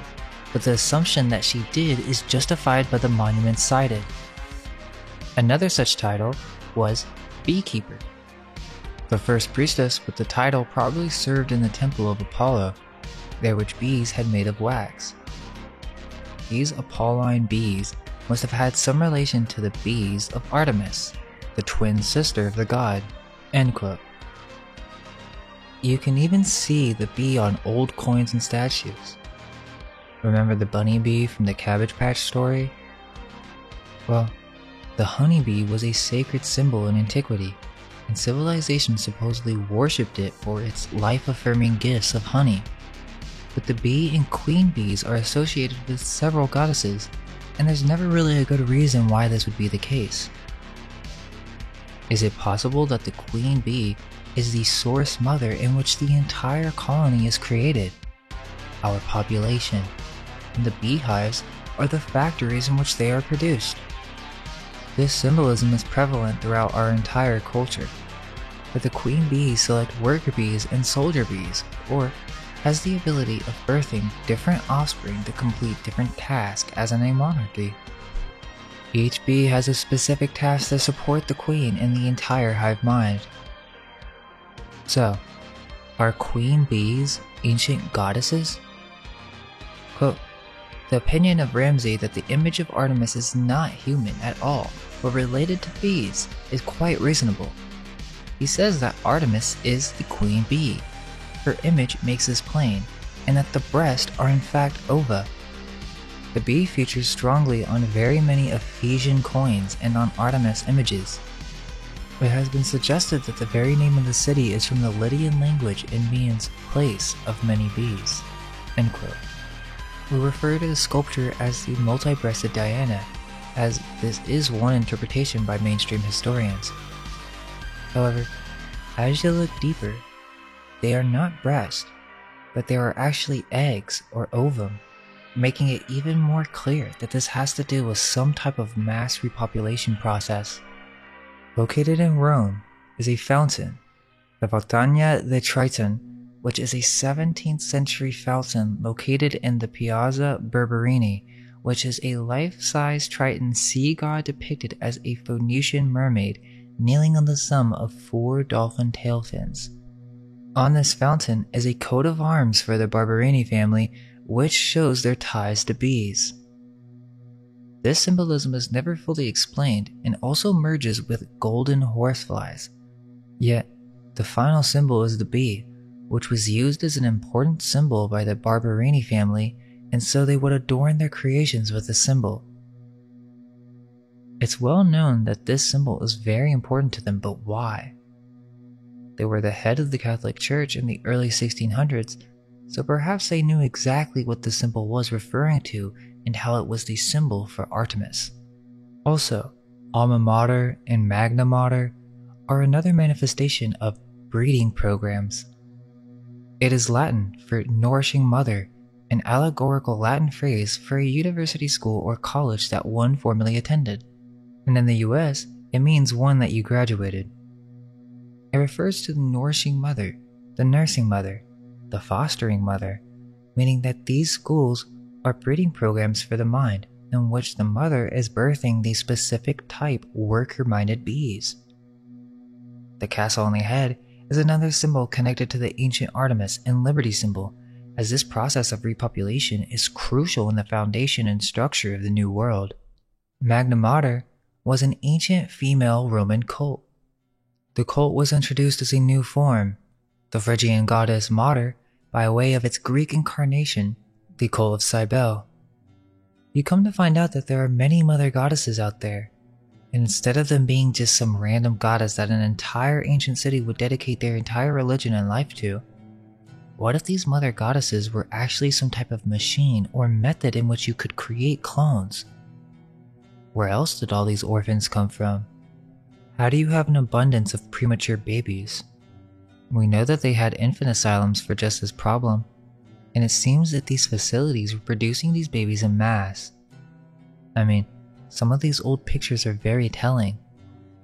but the assumption that she did is justified by the monuments cited. Another such title was beekeeper. The first priestess with the title probably served in the temple of Apollo, there which bees had made of wax. These Apolline bees must have had some relation to the bees of Artemis, the twin sister of the god. End quote. You can even see the bee on old coins and statues. Remember the bunny bee from the Cabbage Patch story? Well, the honeybee was a sacred symbol in antiquity, and civilization supposedly worshipped it for its life-affirming gifts of honey. But the bee and queen bees are associated with several goddesses, and there's never really a good reason why this would be the case. Is it possible that the queen bee is the source mother in which the entire colony is created? Our population, and the beehives are the factories in which they are produced. This symbolism is prevalent throughout our entire culture, but the queen bees select worker bees and soldier bees, or has the ability of birthing different offspring to complete different tasks as in a monarchy. Each bee has a specific task to support the queen and the entire hive mind. So, are queen bees ancient goddesses? Quote, the opinion of Ramsay that the image of Artemis is not human at all, but related to bees, is quite reasonable. He says that Artemis is the queen bee. Her image makes this plain, and that the breasts are in fact ova. The bee features strongly on very many Ephesian coins and on Artemis images. It has been suggested that the very name of the city is from the Lydian language and means place of many bees. End quote. We refer to the sculpture as the multi-breasted Diana, as this is one interpretation by mainstream historians. However, as you look deeper, they are not breasts, but they are actually eggs or ovum, making it even more clear that this has to do with some type of mass repopulation process. Located in Rome is a fountain the Fontana de Triton, which is a 17th century fountain located in the Piazza Berberini, which is a life-size Triton sea god depicted as a Phoenician mermaid kneeling on the stem of 4 dolphin tail fins. On this fountain is a coat of arms for the Barberini family, which shows their ties to bees. This symbolism is never fully explained and also merges with golden horseflies. Yet, the final symbol is the bee, which was used as an important symbol by the Barberini family, and so they would adorn their creations with the symbol. It's well known that this symbol is very important to them, but why? They were the head of the Catholic Church in the early 1600s, so perhaps they knew exactly what the symbol was referring to and how it was the symbol for Artemis. Also, Alma Mater and Magna Mater are another manifestation of breeding programs. It is Latin for nourishing mother, an allegorical Latin phrase for a university school or college that one formerly attended. And in the US, it means one that you graduated. It refers to the nourishing mother, the nursing mother, the fostering mother, meaning that these schools are breeding programs for the mind in which the mother is birthing the specific type worker-minded bees. The castle on the head is another symbol connected to the ancient Artemis and Liberty symbol, as this process of repopulation is crucial in the foundation and structure of the New World. Magna Mater was an ancient female Roman cult. The cult was introduced as a new form, the Phrygian goddess Mater, by way of its Greek incarnation, the cult of Cybele. You come to find out that there are many mother goddesses out there, and instead of them being just some random goddess that an entire ancient city would dedicate their entire religion and life to, what if these mother goddesses were actually some type of machine or method in which you could create clones? Where else did all these orphans come from? How do you have an abundance of premature babies? We know that they had infant asylums for just this problem, and it seems that these facilities were producing these babies en masse. I mean, some of these old pictures are very telling.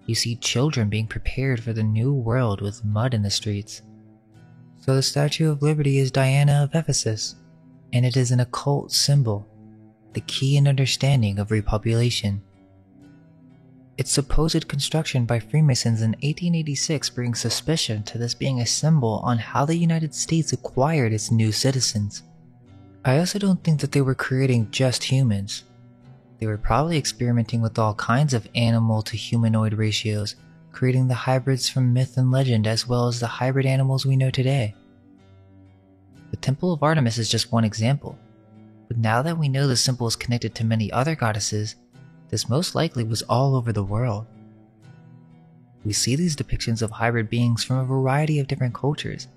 You see children being prepared for the new world with mud in the streets. So the Statue of Liberty is Diana of Ephesus, and it is an occult symbol, the key in understanding of repopulation. Its supposed construction by Freemasons in 1886 brings suspicion to this being a symbol on how the United States acquired its new citizens. I also don't think that they were creating just humans. They were probably experimenting with all kinds of animal to humanoid ratios, creating the hybrids from myth and legend as well as the hybrid animals we know today. The Temple of Artemis is just one example, but now that we know the symbol is connected to many other goddesses, this most likely was all over the world. We see these depictions of hybrid beings from a variety of different cultures,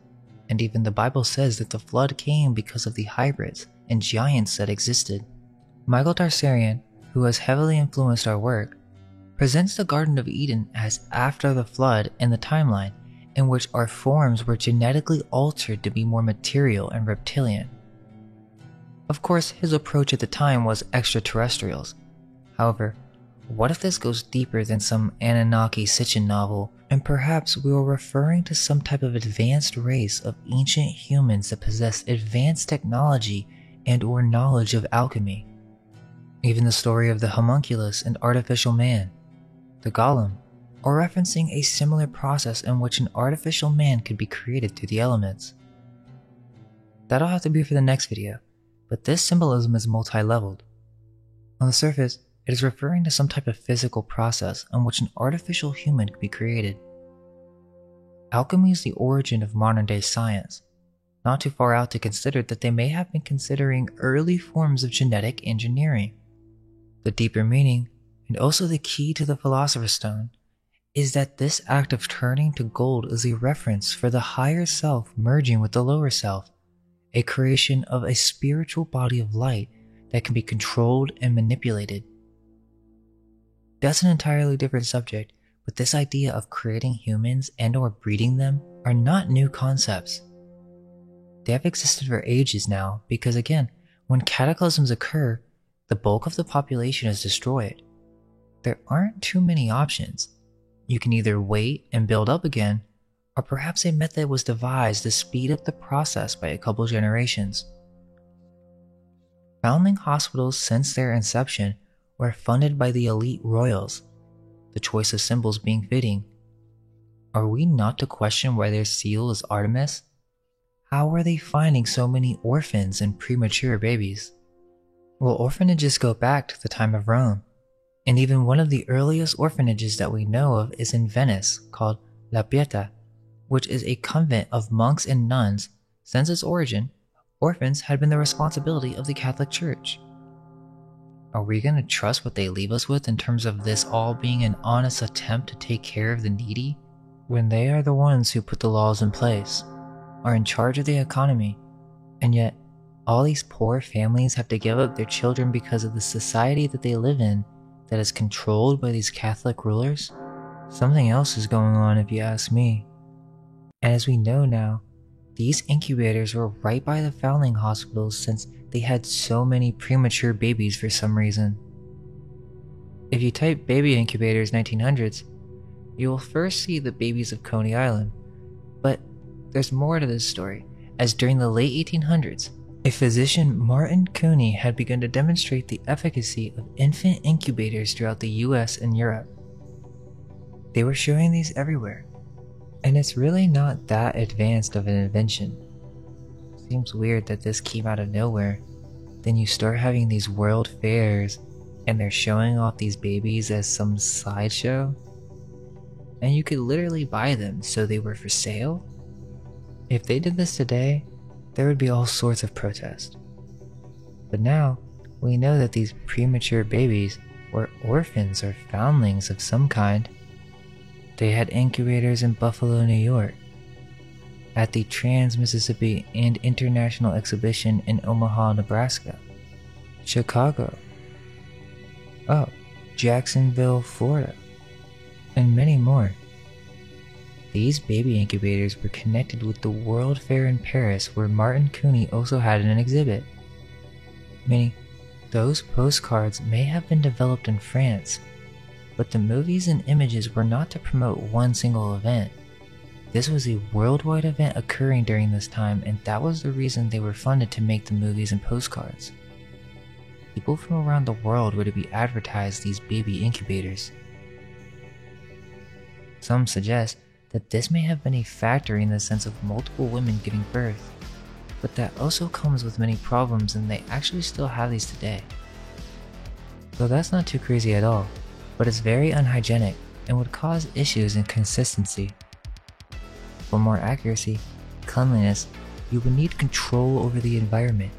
and even the Bible says that the flood came because of the hybrids and giants that existed. Michael Tarsarian, who has heavily influenced our work, presents the Garden of Eden as after the flood in the timeline, in which our forms were genetically altered to be more material and reptilian. Of course, his approach at the time was extraterrestrials. However, what if this goes deeper than some Anunnaki Sitchin novel, and perhaps we were referring to some type of advanced race of ancient humans that possessed advanced technology and or knowledge of alchemy? Even the story of the homunculus and artificial man, the golem, are referencing a similar process in which an artificial man could be created through the elements. That'll have to be for the next video, but this symbolism is multi-leveled. On the surface, it is referring to some type of physical process in which an artificial human could be created. Alchemy is the origin of modern-day science, not too far out to consider that they may have been considering early forms of genetic engineering. The deeper meaning, and also the key to the Philosopher's Stone, is that this act of turning to gold is a reference for the higher self merging with the lower self, a creation of a spiritual body of light that can be controlled and manipulated. That's an entirely different subject, but this idea of creating humans and or breeding them are not new concepts. They have existed for ages now because again, when cataclysms occur, the bulk of the population is destroyed. There aren't too many options. You can either wait and build up again, Or perhaps a method was devised to speed up the process by a couple generations. Foundling hospitals since their inception were funded by the elite royals, the choice of symbols being fitting. Are we not to question why their seal is Artemis? How are they finding so many orphans and premature babies? Well, orphanages go back to the time of Rome, and even one of the earliest orphanages that we know of is in Venice, called La Pieta, which is a convent of monks and nuns. Since its origin, orphans had been the responsibility of the Catholic Church. Are we going to trust what they leave us with in terms of this all being an honest attempt to take care of the needy, when they are the ones who put the laws in place, are in charge of the economy, and yet all these poor families have to give up their children because of the society that they live in that is controlled by these Catholic rulers? Something else is going on if you ask me. And as we know now, these incubators were right by the foundling hospitals since they had so many premature babies for some reason. If you type baby incubators 1900s, you will first see the babies of Coney Island. But there's more to this story, as during the late 1800s, a physician, Martin Coney, had begun to demonstrate the efficacy of infant incubators throughout the US and Europe. They were showing these everywhere, and it's really not that advanced of an invention. Seems weird that this came out of nowhere. Then you start having these world fairs, and they're showing off these babies as some sideshow, and you could literally buy them so they were for sale? If they did this today, there would be all sorts of protest. But now, we know that these premature babies were orphans or foundlings of some kind. They had incubators in Buffalo, New York, at the Trans-Mississippi and International Exhibition in Omaha, Nebraska, Chicago, Jacksonville, Florida, and many more. These baby incubators were connected with the World Fair in Paris, where Martin Coney also had an exhibit. Meaning, those postcards may have been developed in France, but the movies and images were not to promote one single event. This was a worldwide event occurring during this time, and that was the reason they were funded to make the movies and postcards. People from around the world were to be advertised these baby incubators. Some suggest that this may have been a factory in the sense of multiple women giving birth, but that also comes with many problems, and they actually still have these today. So that's not too crazy at all, but it's very unhygienic and would cause issues in consistency. For more accuracy, cleanliness, you would need control over the environment.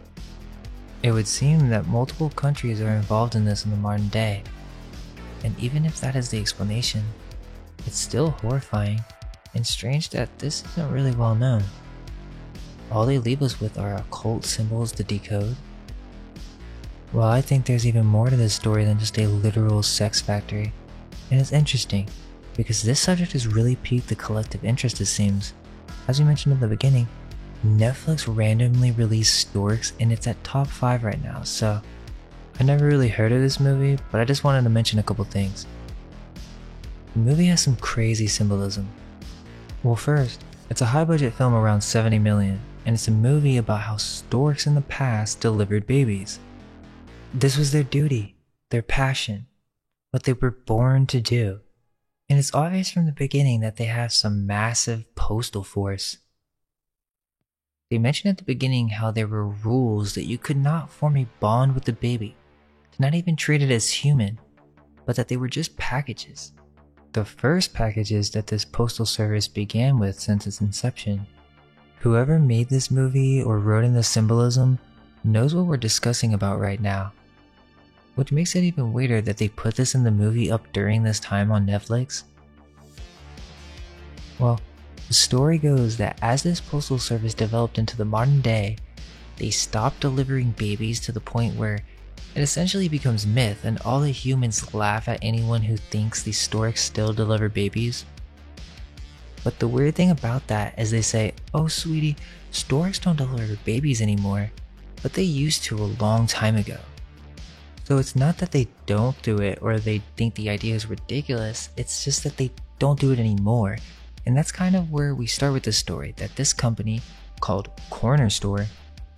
It would seem that multiple countries are involved in this in the modern day, and even if that is the explanation, it's still horrifying and strange that this isn't really well known. All they leave us with are occult symbols to decode. Well, I think there's even more to this story than just a literal sex factory, and it's interesting because this subject has really piqued the collective interest, it seems. As we mentioned in the beginning, Netflix randomly released Storks, and it's at top 5 right now, so I never really heard of this movie, but I just wanted to mention a couple things. The movie has some crazy symbolism. Well, first, it's a high-budget film around $70 million, and it's a movie about how storks in the past delivered babies. This was their duty, their passion, what they were born to do. And it's obvious from the beginning that they have some massive postal force. They mentioned at the beginning how there were rules that you could not form a bond with the baby, to not even treat it as human, but that they were just packages. The first packages that this postal service began with since its inception. Whoever made this movie or wrote in the symbolism knows what we're discussing about right now. Which makes it even weirder that they put this in the movie up during this time on Netflix. Well, the story goes that as this postal service developed into the modern day, they stopped delivering babies to the point where it essentially becomes myth, and all the humans laugh at anyone who thinks these storks still deliver babies. But the weird thing about that is they say, "Oh sweetie, storks don't deliver babies anymore, but they used to a long time ago." So it's not that they don't do it or they think the idea is ridiculous, it's just that they don't do it anymore. And that's kind of where we start with the story, that this company, called Corner Store,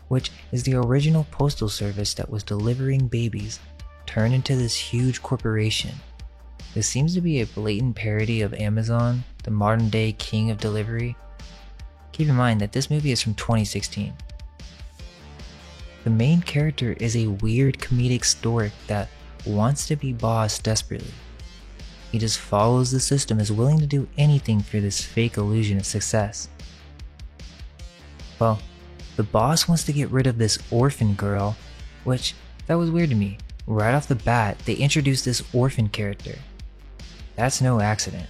which is the original postal service that was delivering babies, turned into this huge corporation. This seems to be a blatant parody of Amazon, the modern day king of delivery. Keep in mind that this movie is from 2016. The main character is a weird comedic stork that wants to be boss desperately. He just follows the system, is willing to do anything for this fake illusion of success. Well, the boss wants to get rid of this orphan girl, which, that was weird to me. Right off the bat, they introduced this orphan character. That's no accident.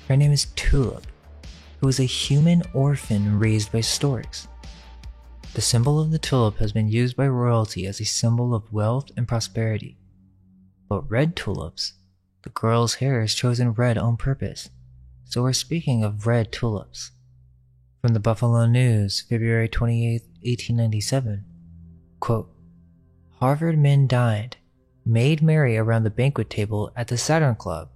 Her name is Tulip, who is a human orphan raised by storks. The symbol of the tulip has been used by royalty as a symbol of wealth and prosperity. But red tulips, the girl's hair is chosen red on purpose, so we're speaking of red tulips. From the Buffalo News, February 28, 1897, quote, Harvard men dined, made merry around the banquet table at the Saturn Club.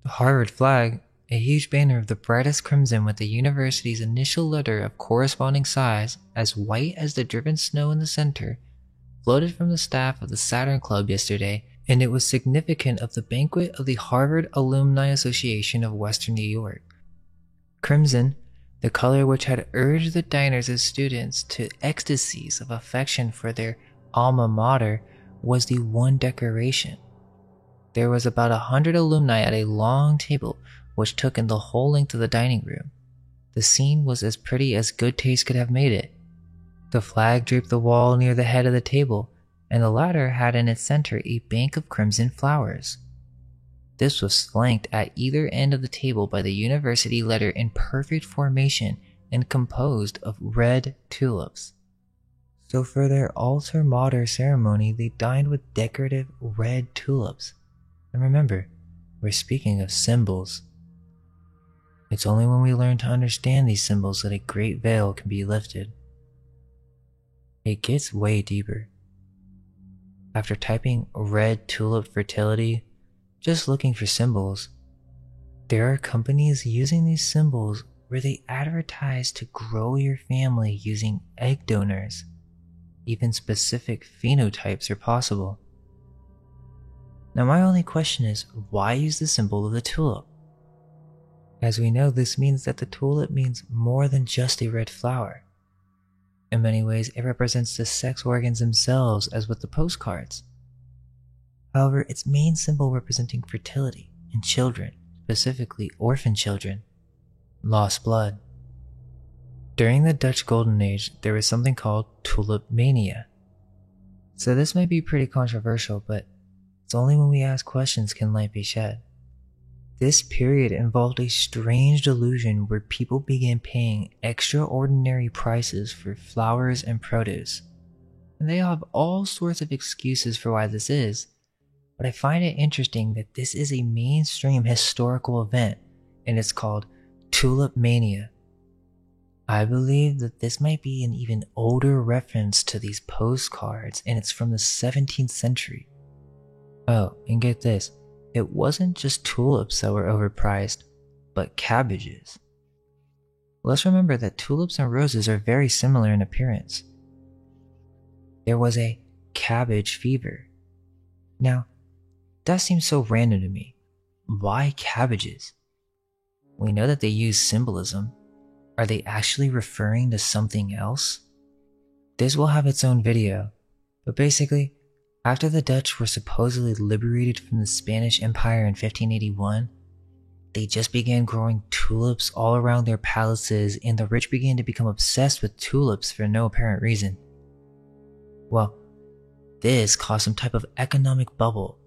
The Harvard flag, a huge banner of the brightest crimson with the university's initial letter of corresponding size as white as the driven snow in the center, floated from the staff of the Saturn Club yesterday, and it was significant of the banquet of the Harvard Alumni Association of Western New York. Crimson, the color which had urged the diners as students to ecstasies of affection for their alma mater, was the one decoration. There was about 100 alumni at a long table which took in the whole length of the dining room. The scene was as pretty as good taste could have made it. The flag draped the wall near the head of the table, and the latter had in its center a bank of crimson flowers. This was flanked at either end of the table by the university letter in perfect formation and composed of red tulips. So for their altar mater ceremony, they dined with decorative red tulips. And remember, we're speaking of symbols. It's only when we learn to understand these symbols that a great veil can be lifted. It gets way deeper. After typing red tulip fertility, just looking for symbols, there are companies using these symbols where they advertise to grow your family using egg donors. Even specific phenotypes are possible. Now my only question is, why use the symbol of the tulip? As we know, this means that the tulip means more than just a red flower. In many ways, it represents the sex organs themselves, as with the postcards. However, its main symbol representing fertility in children, specifically orphan children, lost blood. During the Dutch Golden Age, there was something called tulip mania. So this may be pretty controversial, but it's only when we ask questions can light be shed. This period involved a strange delusion where people began paying extraordinary prices for flowers and produce. And they have all sorts of excuses for why this is, but I find it interesting that this is a mainstream historical event, and it's called tulip mania. I believe that this might be an even older reference to these postcards, and it's from the 17th century. Oh, and get this, it wasn't just tulips that were overpriced, but cabbages. Let's remember that tulips and roses are very similar in appearance. There was a cabbage fever. Now, that seems so random to me. Why cabbages? We know that they use symbolism. Are they actually referring to something else? This will have its own video, but basically, after the Dutch were supposedly liberated from the Spanish Empire in 1581, they just began growing tulips all around their palaces, and the rich began to become obsessed with tulips for no apparent reason. Well, this caused some type of economic bubble,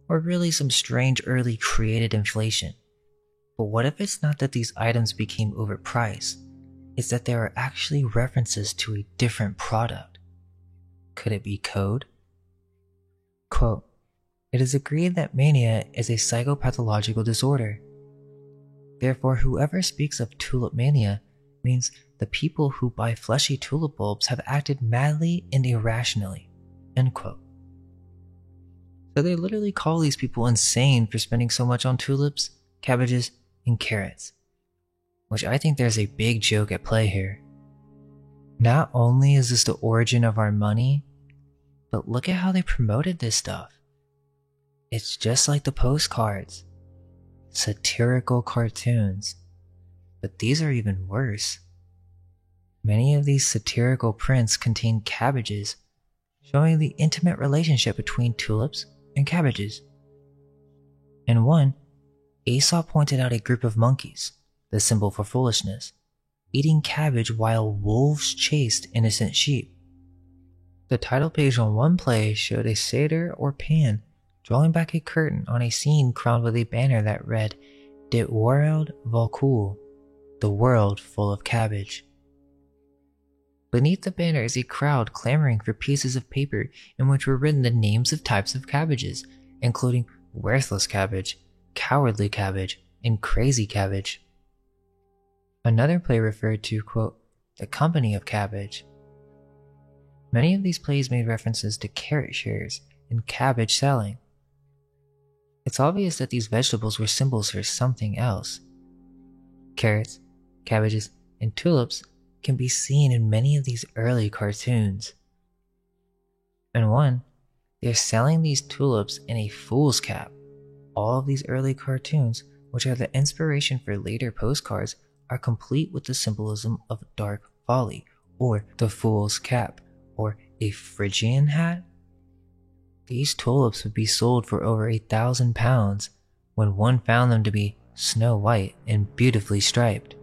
or really some strange early created inflation. But what if it's not that these items became overpriced? It's that there are actually references to a different product. Could it be code? Quote, it is agreed that mania is a psychopathological disorder. Therefore, whoever speaks of tulip mania means the people who buy fleshy tulip bulbs have acted madly and irrationally. End quote. So they literally call these people insane for spending so much on tulips, cabbages, and carrots, which I think there's a big joke at play here. Not only is this the origin of our money, but look at how they promoted this stuff. It's just like the postcards. Satirical cartoons. But these are even worse. Many of these satirical prints contain cabbages, showing the intimate relationship between tulips and cabbages. In one, Aesop pointed out a group of monkeys, the symbol for foolishness, eating cabbage while wolves chased innocent sheep. The title page on one play showed a satyr or Pan drawing back a curtain on a scene crowned with a banner that read, "Dit Wereld vol Kool," the world full of cabbage. Beneath the banner is a crowd clamoring for pieces of paper in which were written the names of types of cabbages, including worthless cabbage, cowardly cabbage, and crazy cabbage. Another play referred to, quote, the company of cabbage. Many of these plays made references to carrot shares and cabbage selling. It's obvious that these vegetables were symbols for something else. Carrots, cabbages, and tulips can be seen in many of these early cartoons. In one, they're selling these tulips in a fool's cap. All of these early cartoons, which are the inspiration for later postcards, are complete with the symbolism of dark folly, or the fool's cap, or a Phrygian hat. These tulips would be sold for over £1,000 when one found them to be snow white and beautifully striped.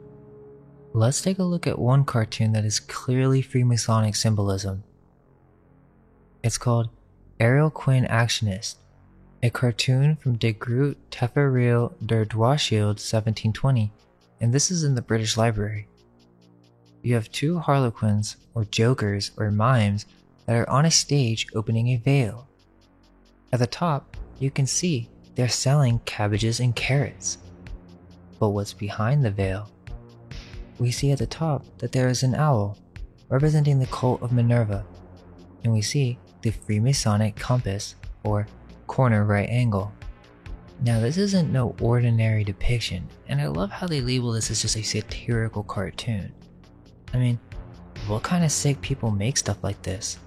Let's take a look at one cartoon that is clearly Freemasonic symbolism. It's called Ariel Quinn Actionist, a cartoon from De Groot Tefereel der Dwarschild 1720, and this is in the British Library. You have two harlequins, or jokers, or mimes, that are on a stage opening a veil. At the top, you can see they're selling cabbages and carrots. But what's behind the veil? We see at the top that there is an owl, representing the cult of Minerva, and we see the Freemasonic compass, or corner right angle. Now this isn't no ordinary depiction, and I love how they label this as just a satirical cartoon. I mean, what kind of sick people make stuff like this?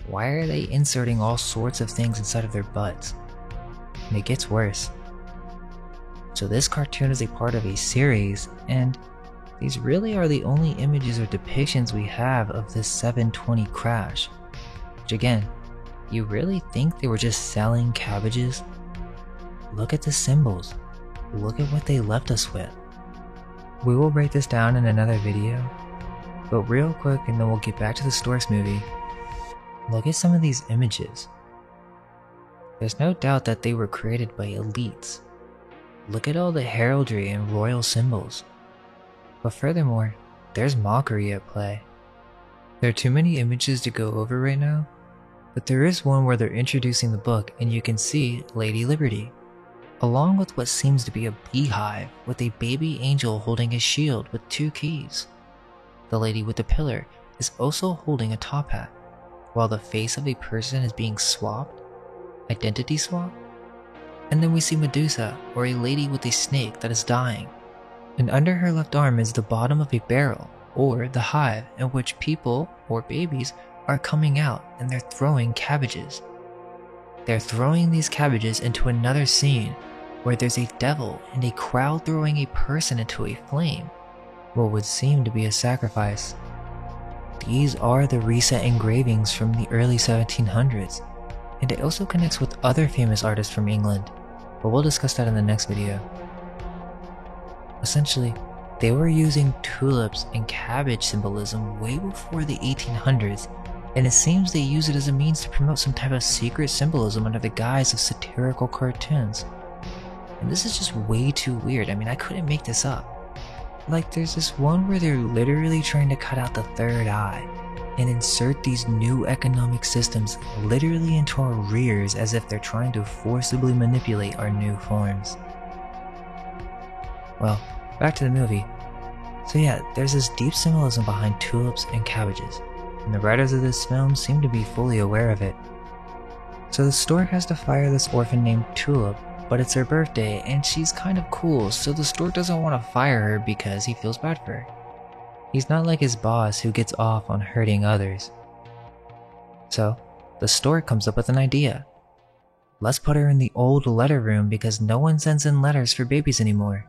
Why are they inserting all sorts of things inside of their butts? And it gets worse. So this cartoon is a part of a series, and these really are the only images or depictions we have of this 720 crash. Which again, you really think they were just selling cabbages? Look at the symbols. Look at what they left us with. We will break this down in another video, but real quick and then we'll get back to the Storks movie. Look at some of these images. There's no doubt that they were created by elites. Look at all the heraldry and royal symbols. But furthermore, there's mockery at play. There are too many images to go over right now, but there is one where they're introducing the book and you can see Lady Liberty, along with what seems to be a beehive with a baby angel holding a shield with 2 keys. The lady with the pillar is also holding a top hat, while the face of a person is being swapped, identity swapped. And then we see Medusa, or a lady with a snake that is dying. And under her left arm is the bottom of a barrel, or the hive in which people, or babies, are coming out and they're throwing cabbages. They're throwing these cabbages into another scene where there's a devil and a crowd throwing a person into a flame, what would seem to be a sacrifice. These are the reset engravings from the early 1700s, and it also connects with other famous artists from England, but we'll discuss that in the next video. Essentially, they were using tulips and cabbage symbolism way before the 1800s, and it seems they use it as a means to promote some type of secret symbolism under the guise of satirical cartoons. And this is just way too weird. I mean, I couldn't make this up. Like, there's this one where they're literally trying to cut out the third eye and insert these new economic systems literally into our rears as if they're trying to forcibly manipulate our new forms. Well, back to the movie. So yeah, there's this deep symbolism behind tulips and cabbages, and the writers of this film seem to be fully aware of it. So the stork has to fire this orphan named Tulip but it's her birthday and she's kind of cool, so the stork doesn't want to fire her because he feels bad for her. He's not like his boss who gets off on hurting others. So, the stork comes up with an idea. Let's put her in the old letter room because no one sends in letters for babies anymore.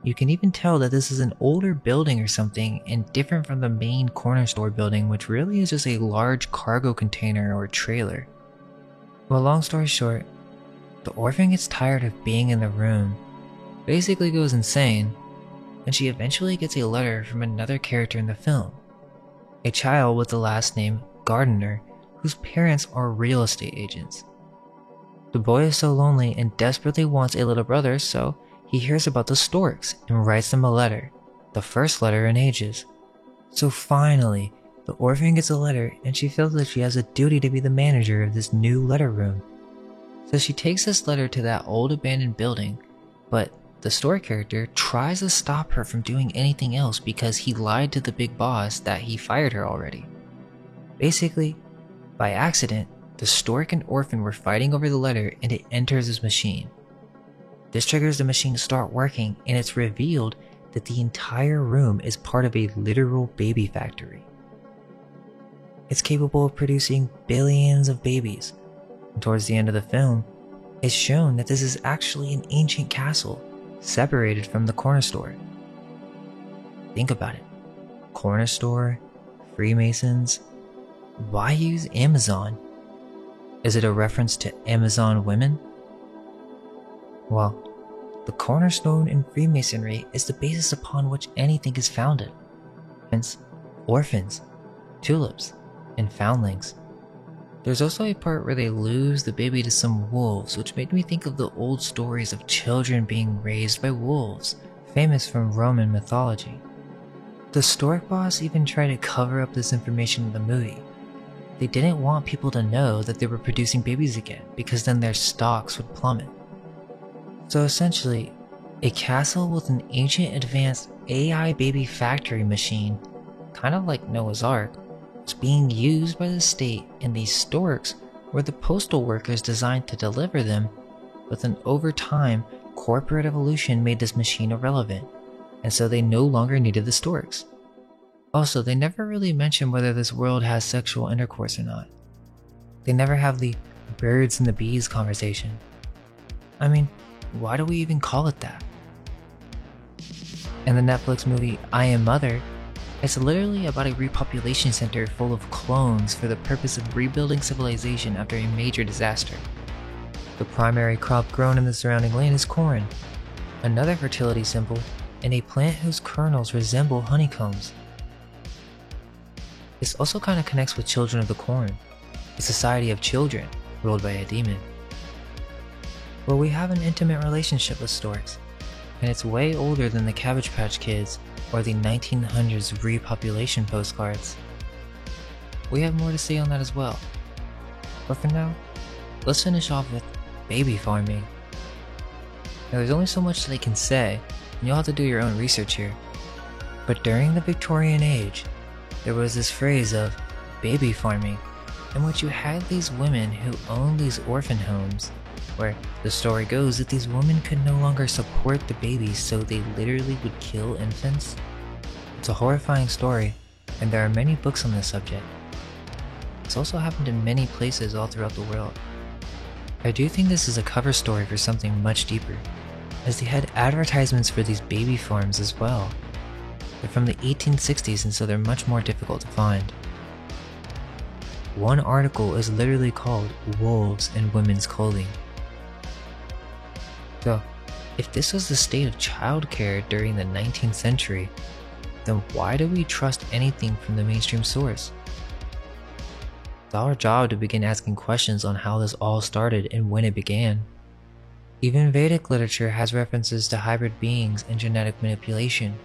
You can even tell that this is an older building or something and different from the main corner store building, which really is just a large cargo container or trailer. Well, long story short, the orphan gets tired of being in the room, basically goes insane, and she eventually gets a letter from another character in the film, a child with the last name Gardner, whose parents are real estate agents. The boy is so lonely and desperately wants a little brother, so he hears about the storks and writes them a letter, the first letter in ages. So finally, the orphan gets a letter and she feels that she has a duty to be the manager of this new letter room. So she takes this letter to that old abandoned building, but the stork character tries to stop her from doing anything else because he lied to the big boss that he fired her already. Basically, by accident, the stork and orphan were fighting over the letter and it enters his machine. This triggers the machine to start working and it's revealed that the entire room is part of a literal baby factory. It's capable of producing billions of babies. And towards the end of the film, it's shown that this is actually an ancient castle separated from the corner store. Think about it. Corner store, Freemasons. Why use Amazon? Is it a reference to Amazon women? Well, the cornerstone in Freemasonry is the basis upon which anything is founded. Hence, orphans, tulips, and foundlings. There's also a part where they lose the baby to some wolves, which made me think of the old stories of children being raised by wolves, famous from Roman mythology. The stork boss even tried to cover up this information in the movie. They didn't want people to know that they were producing babies again, because then their stocks would plummet. So essentially, a castle with an ancient advanced AI baby factory machine, kind of like Noah's Ark, was being used by the state, and these storks were the postal workers designed to deliver them, but then over time, corporate evolution made this machine irrelevant, and so they no longer needed the storks. Also, they never really mention whether this world has sexual intercourse or not. They never have the birds and the bees conversation. I mean, why do we even call it that? In the Netflix movie I Am Mother, it's literally about a repopulation center full of clones for the purpose of rebuilding civilization after a major disaster. The primary crop grown in the surrounding land is corn, another fertility symbol, and a plant whose kernels resemble honeycombs. This also kind of connects with Children of the Corn, a society of children ruled by a demon. Where we have an intimate relationship with storks, and it's way older than the Cabbage Patch Kids or the 1900s repopulation postcards. We have more to say on that as well. But for now, let's finish off with baby farming. Now there's only so much that I can say, and you'll have to do your own research here. But during the Victorian age, there was this phrase of baby farming, in which you had these women who owned these orphan homes, where the story goes that these women could no longer support the babies, so they literally would kill infants. It's a horrifying story, and there are many books on this subject. It's also happened in many places all throughout the world. I do think this is a cover story for something much deeper, as they had advertisements for these baby farms as well. They're from the 1860s, and so they're much more difficult to find. One article is literally called Wolves in Women's Clothing. So, if this was the state of childcare during the 19th century, then why do we trust anything from the mainstream source? It's our job to begin asking questions on how this all started and when it began. Even Vedic literature has references to hybrid beings and genetic manipulation.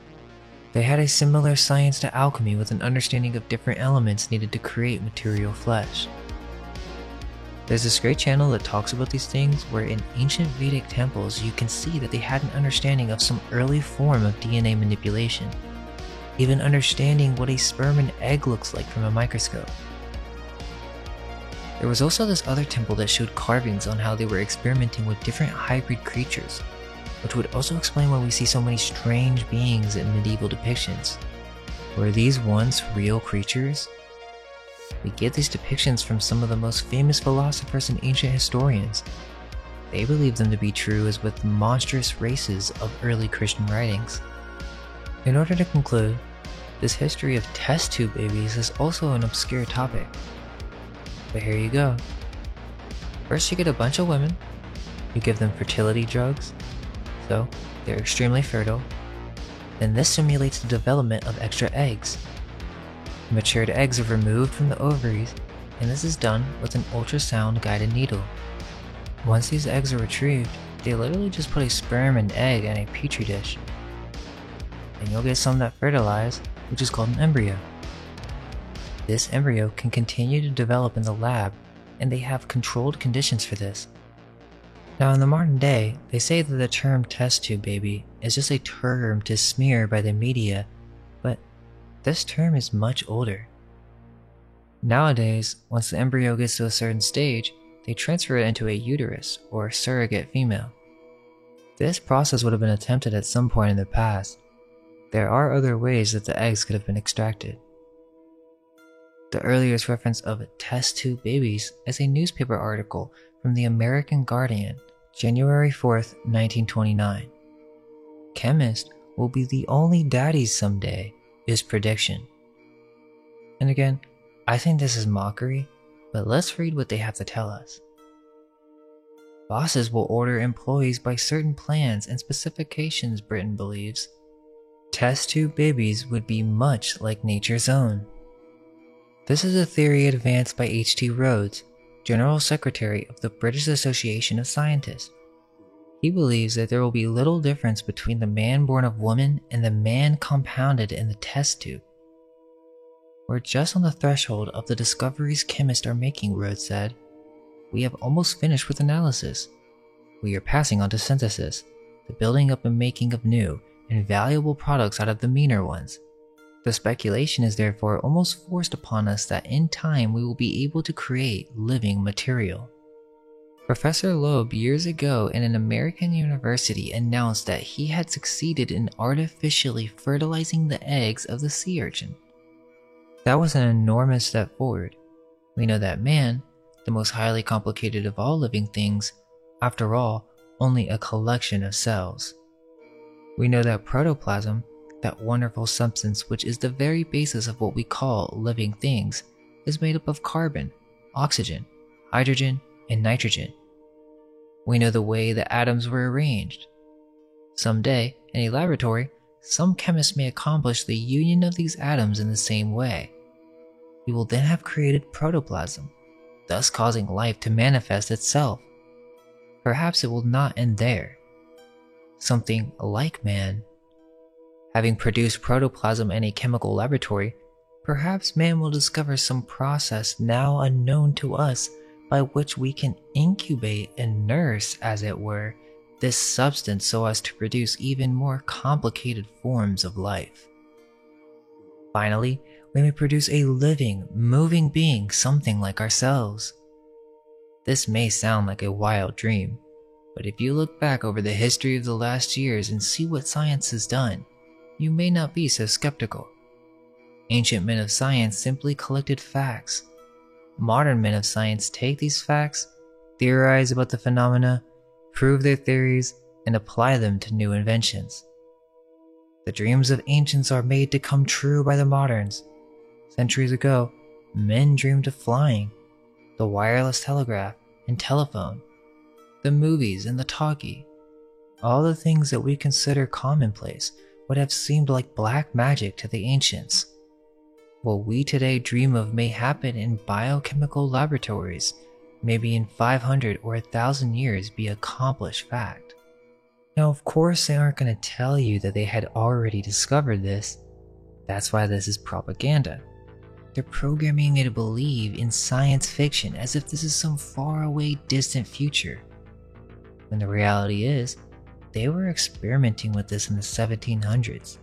They had a similar science to alchemy with an understanding of different elements needed to create material flesh. There's this great channel that talks about these things where in ancient Vedic temples you can see that they had an understanding of some early form of DNA manipulation, even understanding what a sperm and egg looks like from a microscope. There was also this other temple that showed carvings on how they were experimenting with different hybrid creatures, which would also explain why we see so many strange beings in medieval depictions. Were these once real creatures? We get these depictions from some of the most famous philosophers and ancient historians. They believe them to be true as with monstrous races of early Christian writings. In order to conclude, this history of test tube babies is also an obscure topic. But here you go. First you get a bunch of women, you give them fertility drugs, so they're extremely fertile. Then this simulates the development of extra eggs. Matured eggs are removed from the ovaries, and this is done with an ultrasound guided needle. Once these eggs are retrieved, they literally just put a sperm and egg in a petri dish. And you'll get some that fertilize, which is called an embryo. This embryo can continue to develop in the lab, and they have controlled conditions for this. Now in the modern day, they say that the term test tube baby is just a term to smear by the media, but this term is much older. Nowadays, once the embryo gets to a certain stage, they transfer it into a uterus or surrogate female. This process would have been attempted at some point in the past. There are other ways that the eggs could have been extracted. The earliest reference of test tube babies is a newspaper article from the American Guardian, January 4th, 1929. Chemists will be the only daddies someday, is prediction. And again, I think this is mockery, but let's read what they have to tell us. Bosses will order employees by certain plans and specifications, Britain believes. Test tube babies would be much like nature's own. This is a theory advanced by H.T. Rhodes, General Secretary of the British Association of Scientists. He believes that there will be little difference between the man born of woman and the man compounded in the test tube. We're just on the threshold of the discoveries chemists are making, Rhodes said. We have almost finished with analysis. We are passing on to synthesis, the building up and making of new and valuable products out of the meaner ones. The speculation is therefore almost forced upon us that in time we will be able to create living material. Professor Loeb years ago in an American university announced that he had succeeded in artificially fertilizing the eggs of the sea urchin. That was an enormous step forward. We know that man, the most highly complicated of all living things, after all, only a collection of cells. We know that protoplasm, that wonderful substance which is the very basis of what we call living things, is made up of carbon, oxygen, hydrogen, and nitrogen. We know the way the atoms were arranged. Someday, in a laboratory, some chemists may accomplish the union of these atoms in the same way. We will then have created protoplasm, thus causing life to manifest itself. Perhaps it will not end there. Something like man. Having produced protoplasm in a chemical laboratory, perhaps man will discover some process now unknown to us by which we can incubate and nurse, as it were, this substance so as to produce even more complicated forms of life. Finally, we may produce a living, moving being something like ourselves. This may sound like a wild dream, but if you look back over the history of the last years and see what science has done, you may not be so skeptical. Ancient men of science simply collected facts. Modern men of science take these facts, theorize about the phenomena, prove their theories, and apply them to new inventions. The dreams of ancients are made to come true by the moderns. Centuries ago, men dreamed of flying, the wireless telegraph and telephone, the movies and the talkie. All the things that we consider commonplace would have seemed like black magic to the ancients. What we today dream of may happen in biochemical laboratories, maybe in 500 or 1,000 years be accomplished fact. Now of course they aren't going to tell you that they had already discovered this. That's why this is propaganda. They're programming you to believe in science fiction as if this is some faraway distant future. When the reality is, they were experimenting with this in the 1700s.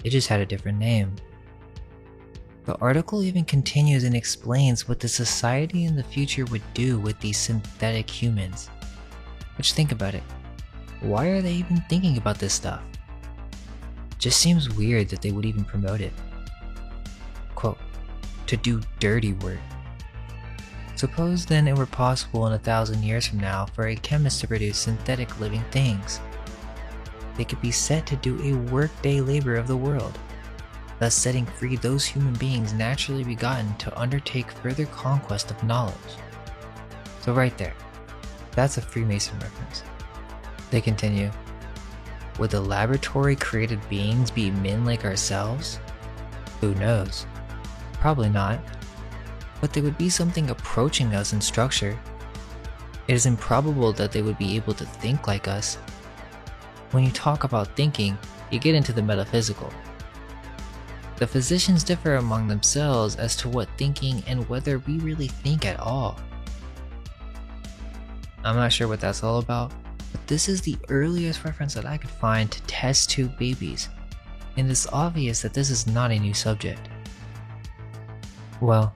It just had a different name. The article even continues and explains what the society in the future would do with these synthetic humans. Which, think about it, why are they even thinking about this stuff? Just seems weird that they would even promote it. Quote, to do dirty work. Suppose then it were possible in 1,000 years from now for a chemist to produce synthetic living things. They could be set to do a workday labor of the world, thus setting free those human beings naturally begotten to undertake further conquest of knowledge. So right there, that's a Freemason reference. They continue, would the laboratory created beings be men like ourselves? Who knows? Probably not. But they would be something approaching us in structure. It is improbable that they would be able to think like us. When you talk about thinking, you get into the metaphysical. The physicians differ among themselves as to what thinking and whether we really think at all. I'm not sure what that's all about, but this is the earliest reference that I could find to test tube babies, and it's obvious that this is not a new subject. Well,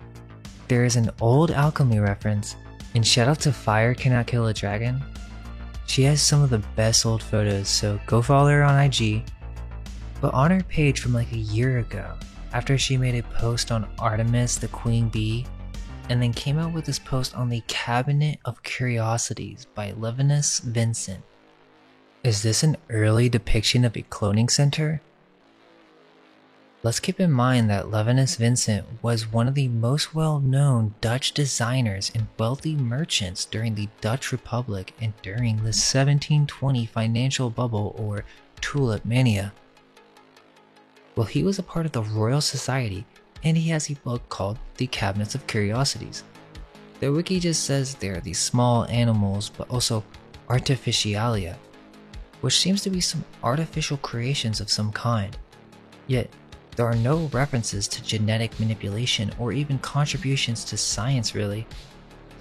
there is an old alchemy reference, and shout out to Fire Cannot Kill a Dragon. She has some of the best old photos, so go follow her on IG. But on her page from like a year ago, after she made a post on Artemis the Queen Bee, and then came out with this post on the Cabinet of Curiosities by Levinus Vincent. Is this an early depiction of a cloning center? Let's keep in mind that Levinus Vincent was one of the most well-known Dutch designers and wealthy merchants during the Dutch Republic and during the 1720 financial bubble or tulip mania. Well, he was a part of the Royal Society, and he has a book called The Cabinets of Curiosities. The wiki just says they are these small animals, but also artificialia, which seems to be some artificial creations of some kind. Yet, there are no references to genetic manipulation or even contributions to science really.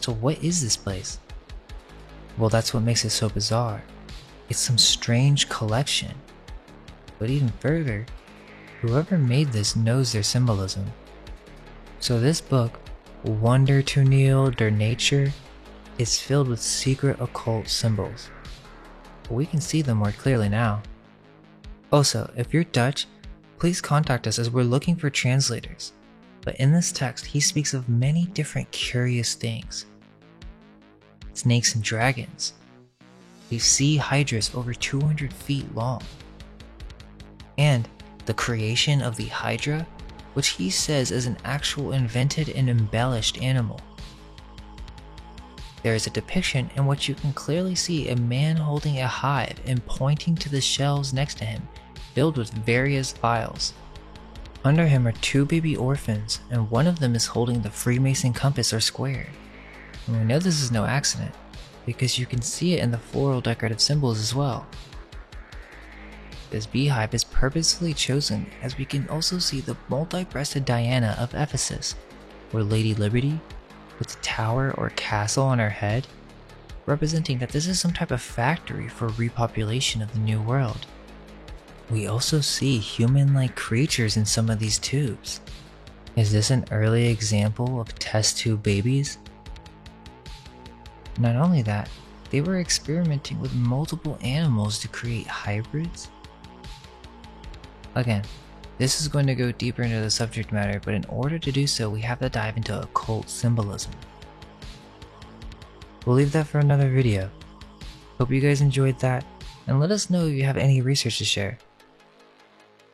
So what is this place? Well, that's what makes it so bizarre. It's some strange collection. But even further, whoever made this knows their symbolism. So this book, Wonder Toneel der Nature, is filled with secret occult symbols. We can see them more clearly now. Also, if you're Dutch, please contact us as we're looking for translators. But in this text, he speaks of many different curious things. Snakes and dragons. A sea hydras over 200 feet long. And the creation of the Hydra, which he says is an actual invented and embellished animal. There is a depiction in which you can clearly see a man holding a hive and pointing to the shelves next to him, filled with various vials. Under him are two baby orphans, and one of them is holding the Freemason compass or square. And we know this is no accident, because you can see it in the floral decorative symbols as well. This beehive is purposefully chosen as we can also see the multi-breasted Diana of Ephesus, or Lady Liberty, with a tower or castle on her head, representing that this is some type of factory for repopulation of the New World. We also see human-like creatures in some of these tubes. Is this an early example of test tube babies? Not only that, they were experimenting with multiple animals to create hybrids. Again, this is going to go deeper into the subject matter, but in order to do so, we have to dive into occult symbolism. We'll leave that for another video. Hope you guys enjoyed that, and let us know if you have any research to share.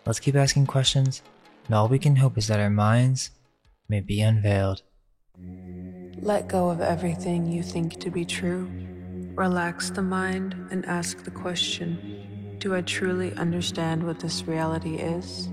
Let's keep asking questions, and all we can hope is that our minds may be unveiled. Let go of everything you think to be true. Relax the mind and ask the question, do I truly understand what this reality is?